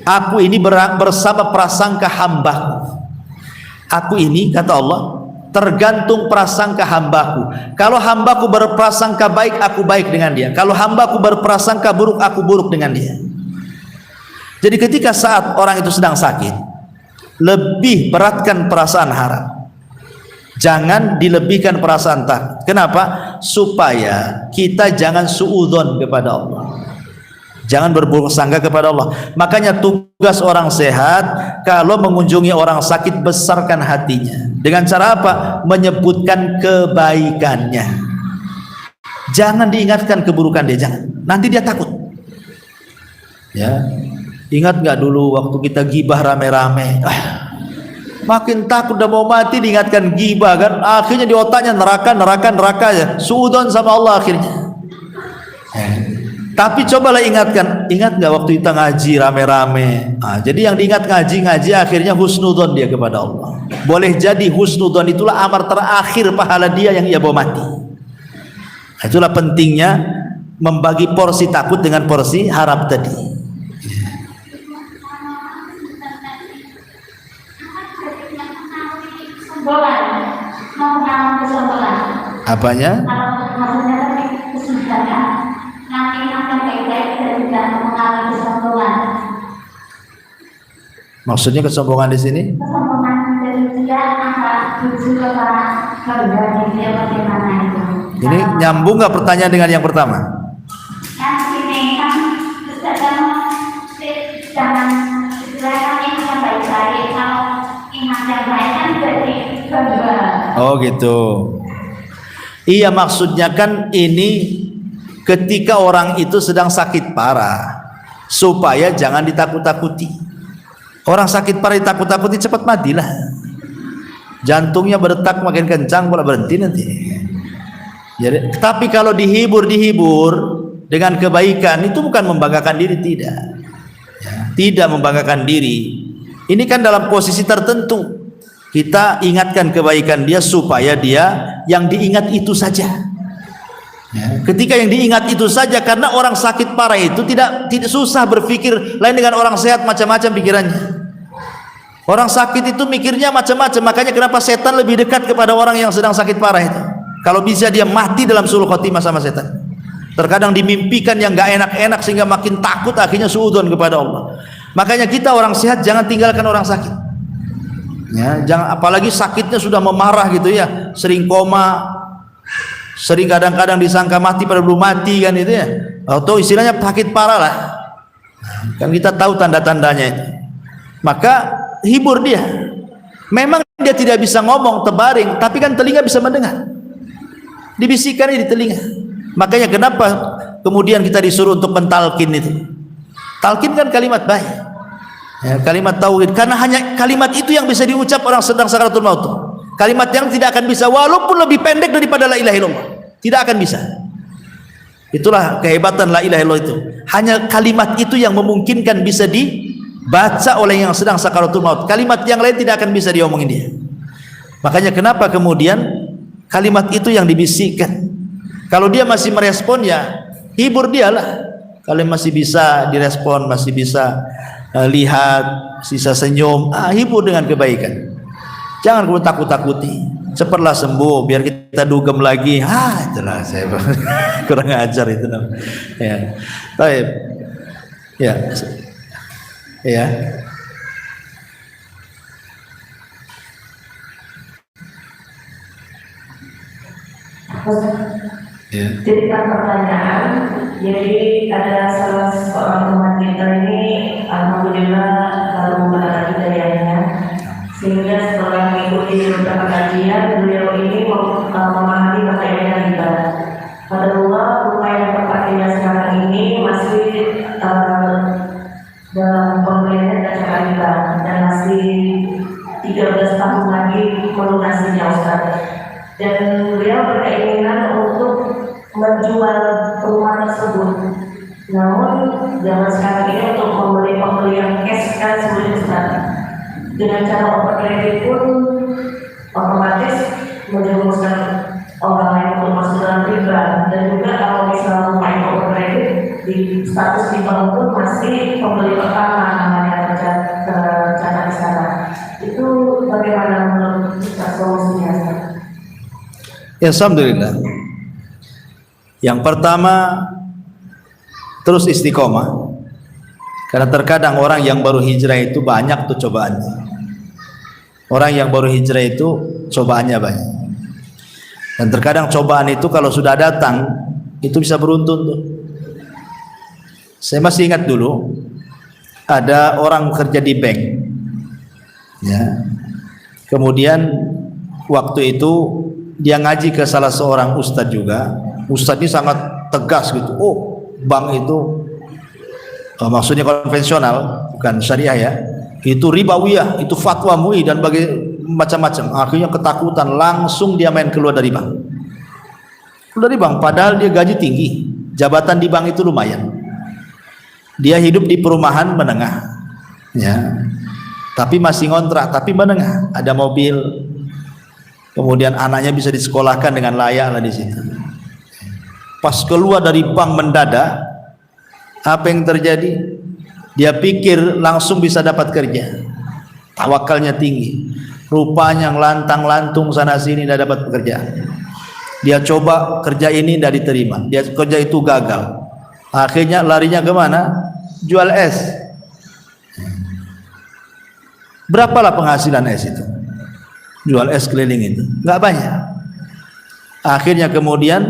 Aku ini bersama prasangka hambaku. Aku ini, kata Allah, tergantung prasangka hambaku. Kalau hambaku berprasangka baik, aku baik dengan dia. Kalau hambaku berprasangka buruk, aku buruk dengan dia. Jadi ketika saat orang itu sedang sakit, lebih beratkan perasaan harap. Jangan dilebihkan perasaan takut. Kenapa? Supaya kita jangan suudzon kepada Allah. Jangan berburuk sangka kepada Allah. Makanya tugas orang sehat, kalau mengunjungi orang sakit, besarkan hatinya. Dengan cara apa? Menyebutkan kebaikannya. Jangan diingatkan keburukan dia, jangan. Nanti dia takut. Ya, ingat nggak dulu waktu kita gibah rame-rame? Makin takut udah mau mati diingatkan gibah kan? Akhirnya di otaknya neraka ya. Suudzon sama Allah akhirnya. Tapi cobalah ingatkan, ingat nggak waktu kita ngaji rame-rame? Nah, jadi yang diingat ngaji akhirnya husnudzon dia kepada Allah. Boleh jadi husnudzon itulah amar terakhir pahala dia yang ia bawa mati. Itulah pentingnya membagi porsi takut dengan porsi harap tadi. Apanya? Maksudnya kesudahan nanti akan baik-baik dan tidak mengalami kesombongan. Maksudnya kesombongan di sini? Kesombongan dari dia akan tuju kepada keluarga dia bagaimana itu? Ini nyambung nggak pertanyaan dengan yang pertama? Yang sini kan jangan istilahnya ingat yang baik-baik. Kalau ingat yang baik kan jadi kedua. Oh gitu. Iya, maksudnya kan ini ketika orang itu sedang sakit parah, supaya jangan ditakut-takuti. Orang sakit parah ditakut-takuti cepat matilah. Jantungnya berdetak makin kencang, boleh berhenti nanti. Jadi, tapi kalau dihibur dengan kebaikan, itu bukan membanggakan diri, tidak. Ya, tidak membanggakan diri. Ini kan dalam posisi tertentu. Kita ingatkan kebaikan dia supaya dia yang diingat itu saja. Ya, ketika yang diingat itu saja, karena orang sakit parah itu tidak susah berpikir lain dengan orang sehat, macam-macam pikirannya. Orang sakit itu mikirnya macam-macam, makanya kenapa setan lebih dekat kepada orang yang sedang sakit parah itu. Kalau bisa dia mati dalam sulh khotimah sama setan. Terkadang dimimpikan yang gak enak-enak sehingga makin takut, akhirnya suudzon kepada Allah. Makanya kita orang sehat jangan tinggalkan orang sakit. Ya, jangan, apalagi sakitnya sudah memarah gitu ya, sering koma, sering kadang-kadang disangka mati pada belum mati kan itu ya, atau istilahnya sakit parah lah. Kan kita tahu tanda-tandanya itu. Maka hibur dia. Memang dia tidak bisa ngomong terbaring, tapi kan telinga bisa mendengar. Dibisikkan di telinga. Makanya kenapa kemudian kita disuruh untuk mentalkin itu? Talkin kan kalimat baik. Ya, kalimat tauhid, karena hanya kalimat itu yang bisa diucap orang sedang sakaratul maut. Kalimat yang tidak akan bisa, walaupun lebih pendek daripada la ilaha illallah, tidak akan bisa. Itulah kehebatan la ilaha illallah itu. Hanya kalimat itu yang memungkinkan bisa dibaca oleh yang sedang sakaratul maut. Kalimat yang lain tidak akan bisa diomongin dia. Makanya kenapa kemudian kalimat itu yang dibisikkan. Kalau dia masih merespon, ya hibur dialah. Kalau masih bisa direspon, masih bisa lihat, sisa senyum, hibur dengan kebaikan. Jangan kamu takut-takuti. Cepatlah sembuh biar kita dugem lagi. Itulah saya kurang ajar itu. Ya. Baik. Ya. Ya. Ya. Cerita pertanyaan, jadi ada salah seorang teman kita ini, alhamdulillah baru mendapat hidayahnya, sehingga setelah mengikuti beberapa kajian, beliau ini memahami makna riba. Padahal rumah yang tempatnya sekarang ini masih dalam pembelian dan cara riba, dan masih 13 tahun lagi melunasinya, Ustaz. Dan beliau berkeinginan untuk menjual rumah tersebut. Namun zaman sekarang ini untuk membeli pembelian cash kan sulit, Ustaz. Dengan cara oper kredit pun otomatis menjerumuskan orang lain untuk masuk dalam riba. Dan juga kalau misalnya main oper kredit di status di bank pun masih pembeli pertama namanya tercatat di sana. Itu bagaimana menurut kita solusinya? Ya, alhamdulillah. Yang pertama, terus istiqomah. Karena terkadang orang yang baru hijrah itu banyak tuh cobaannya. Orang yang baru hijrah itu cobaannya banyak. Dan terkadang cobaan itu kalau sudah datang itu bisa beruntun tuh. Saya masih ingat dulu ada orang kerja di bank. Ya. Kemudian waktu itu dia ngaji ke salah seorang ustadz juga. Ustadz ini sangat tegas gitu. Oh, bank itu maksudnya konvensional, bukan syariah ya. Itu ribawiyah, itu fatwa MUI dan macam-macam. Akhirnya ketakutan, langsung dia main keluar dari bank. Keluar dari bank, padahal dia gaji tinggi. Jabatan di bank itu lumayan. Dia hidup di perumahan menengah. Ya. Tapi masih ngontrak, tapi menengah. Ada mobil. Kemudian anaknya bisa disekolahkan dengan layak lah di situ. Pas keluar dari bank mendadak, apa yang terjadi? Dia pikir langsung bisa dapat kerja. Tawakalnya tinggi. Rupanya lantang-lantung sana sini tidak dapat pekerjaan. Dia coba kerja ini tidak diterima. Dia kerja itu gagal. Akhirnya larinya kemana? Jual es. Berapalah penghasilan es itu? Jual es keliling itu nggak banyak. Akhirnya kemudian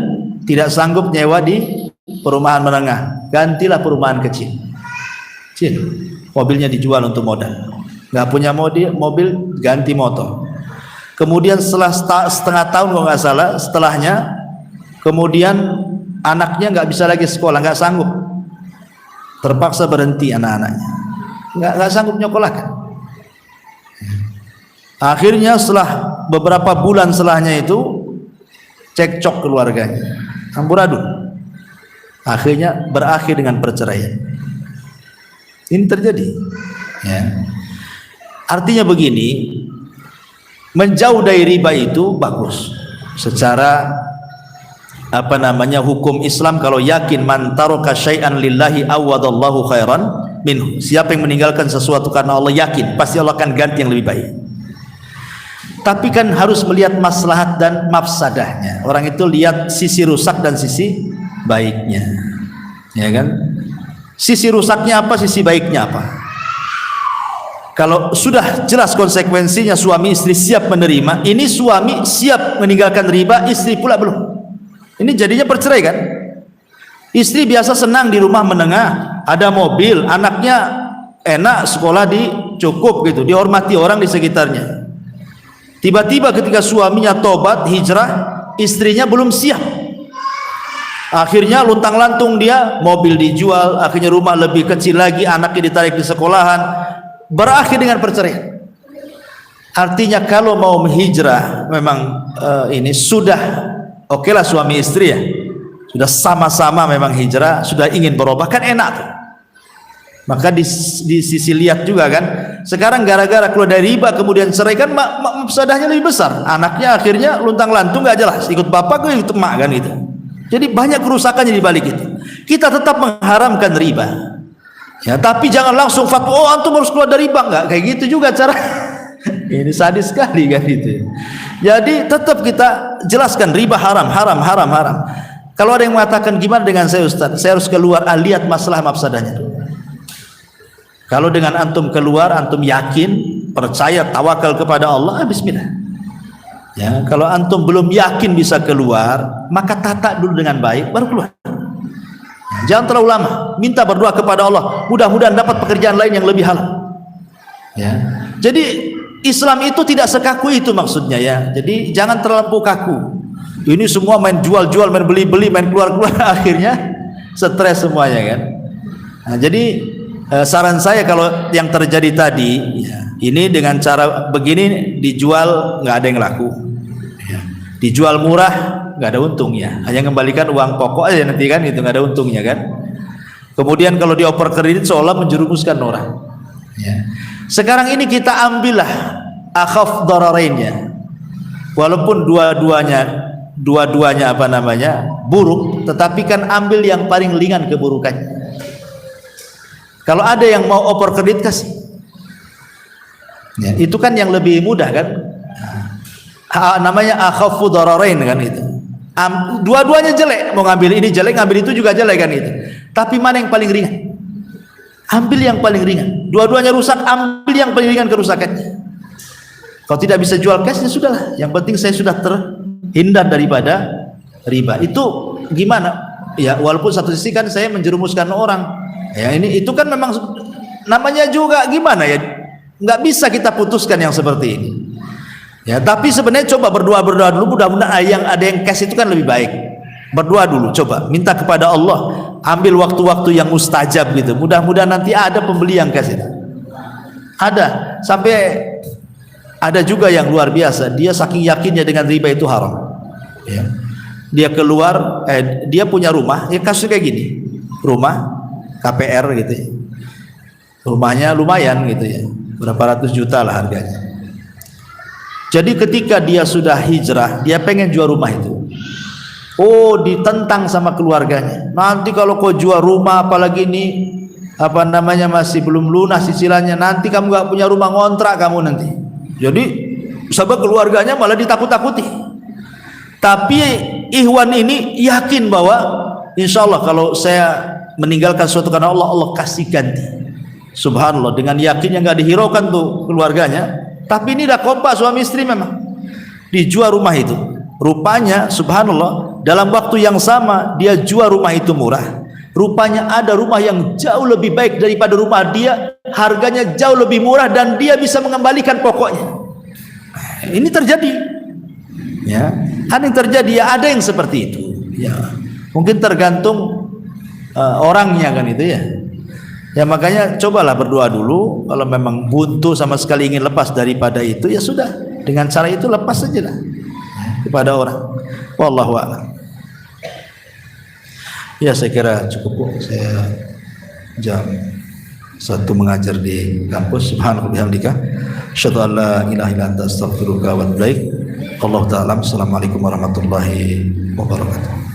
tidak sanggup nyewa di perumahan menengah, gantilah perumahan kecil. Mobilnya dijual untuk modal. Nggak punya mobil ganti motor. Kemudian setelah setengah tahun kalau nggak salah, setelahnya kemudian anaknya nggak bisa lagi sekolah, nggak sanggup, terpaksa berhenti anak-anaknya, nggak sanggup nyekolahkan. Akhirnya setelah beberapa bulan setelahnya itu cekcok keluarganya, amburadul. Akhirnya berakhir dengan perceraian. Ini terjadi. Ya. Artinya begini, menjauh dari riba itu bagus. Secara hukum Islam, kalau yakin man taraka syai'an lillahi awadallahu khairan minhu. Siapa yang meninggalkan sesuatu karena Allah, yakin pasti Allah akan ganti yang lebih baik. Tapi kan harus melihat maslahat dan mafsadahnya. Orang itu lihat sisi rusak dan sisi baiknya, ya kan? Sisi rusaknya apa, sisi baiknya apa? Kalau sudah jelas konsekuensinya, suami istri siap menerima, ini suami siap meninggalkan riba, istri pula belum. Ini jadinya percerai kan? Istri biasa senang di rumah menengah, ada mobil, anaknya enak, sekolah cukup gitu, dihormati orang di sekitarnya. Tiba-tiba ketika suaminya tobat, hijrah, istrinya belum siap. Akhirnya luntang-lantung dia, mobil dijual, akhirnya rumah lebih kecil lagi, anaknya ditarik di sekolahan, berakhir dengan perceraian. Artinya kalau mau menghijrah, memang ini sudah oke lah suami istri ya, sudah sama-sama memang hijrah, sudah ingin berubah, kan enak tuh. Maka di sisi lihat juga kan, sekarang gara-gara keluar dari riba kemudian cerai kan mafsadahnya lebih besar. Anaknya akhirnya luntang-lantung nggak jelas, ikut bapak ke ikut emak kan itu. Jadi banyak kerusakannya di balik itu. Kita tetap mengharamkan riba. Ya, tapi jangan langsung fatwa, oh antum harus keluar dari riba, enggak kayak gitu juga cara. Ini sadis sekali kan itu. Jadi tetap kita jelaskan riba haram. Kalau ada yang mengatakan gimana dengan saya Ustaz, saya harus keluar, lihat masalah mafsadahnya dulu. Kalau dengan antum keluar, antum yakin, percaya, tawakal kepada Allah, bismillah. Ya, kalau antum belum yakin bisa keluar, maka tata dulu dengan baik, baru keluar. Jangan terlalu lama, minta berdoa kepada Allah, mudah-mudahan dapat pekerjaan lain yang lebih halal. Ya. Jadi Islam itu tidak sekaku itu maksudnya ya. Jadi jangan terlalu kaku. Ini semua main jual-jual, main beli-beli, main keluar-keluar, akhirnya stres semuanya kan. Nah, jadi saran saya kalau yang terjadi tadi, ya, ini dengan cara begini dijual nggak ada yang laku, ya. Dijual murah nggak ada untungnya, hanya kembalikan uang pokok aja nanti kan, itu nggak ada untungnya kan. Kemudian kalau dioper kredit seolah menjerumuskan orang. Ya. Sekarang ini kita ambillah akhaf dararainnya, walaupun dua-duanya apa namanya buruk, tetapi kan ambil yang paling ringan keburukannya. Kalau ada yang mau oper kredit kasih, ya, itu kan yang lebih mudah kan, namanya akhafu dararain kan itu. Dua-duanya jelek, mau ngambil ini jelek, ngambil itu juga jelek kan itu. Tapi mana yang paling ringan? Ambil yang paling ringan. Dua-duanya rusak, ambil yang paling ringan kerusakannya. Kalau tidak bisa jual cash ya sudahlah. Yang penting saya sudah terhindar daripada riba. Itu gimana? Ya walaupun satu sisi kan saya menjerumuskan orang. Ya ini itu kan memang namanya juga gimana ya? Nggak bisa kita putuskan yang seperti ini. Ya, tapi sebenarnya coba berdoa dulu, mudah-mudahan yang ada yang cash itu kan lebih baik. Berdoa dulu, coba minta kepada Allah, ambil waktu-waktu yang mustajab gitu. Mudah-mudahan nanti ada pembeli yang cash itu. Ada, sampai ada juga yang luar biasa, dia saking yakinnya dengan riba itu haram. Ya. Dia keluar, dia punya rumah, ya kasus kayak gini, rumah KPR gitu ya. Rumahnya lumayan gitu ya, berapa ratus juta lah harganya. Jadi ketika dia sudah hijrah, dia pengen jual rumah itu. Oh, ditentang sama keluarganya. Nanti kalau kau jual rumah, apalagi ini apa namanya masih belum lunas cicilannya, nanti kamu gak punya rumah, ngontrak kamu nanti. Jadi sebab keluarganya malah ditakut-takuti. Tapi Ikhwan ini yakin bahwa insya Allah kalau saya meninggalkan sesuatu karena Allah, Allah kasih ganti. Subhanallah, dengan yakin yang gak dihiraukan tuh keluarganya. Tapi ini dah kompak suami istri memang. Dijual rumah itu. Rupanya subhanallah dalam waktu yang sama dia jual rumah itu murah. Rupanya ada rumah yang jauh lebih baik daripada rumah dia, harganya jauh lebih murah dan dia bisa mengembalikan pokoknya. Ini terjadi. Ya, ada yang terjadi, ya ada yang seperti itu. Ya, mungkin tergantung orangnya kan itu ya. Ya makanya cobalah berdoa dulu. Kalau memang buntu sama sekali ingin lepas daripada itu, ya sudah, dengan cara itu lepas saja lah kepada orang. Wallahu a'lam. Ya saya kira cukup. Saya jam 1 mengajar di kampus. Subhanallah bihamdika asyhadu an la ilaha illa anta astaghfiruka wa atubu ilaik. Allah ta'ala. Assalamualaikum warahmatullahi wabarakatuh.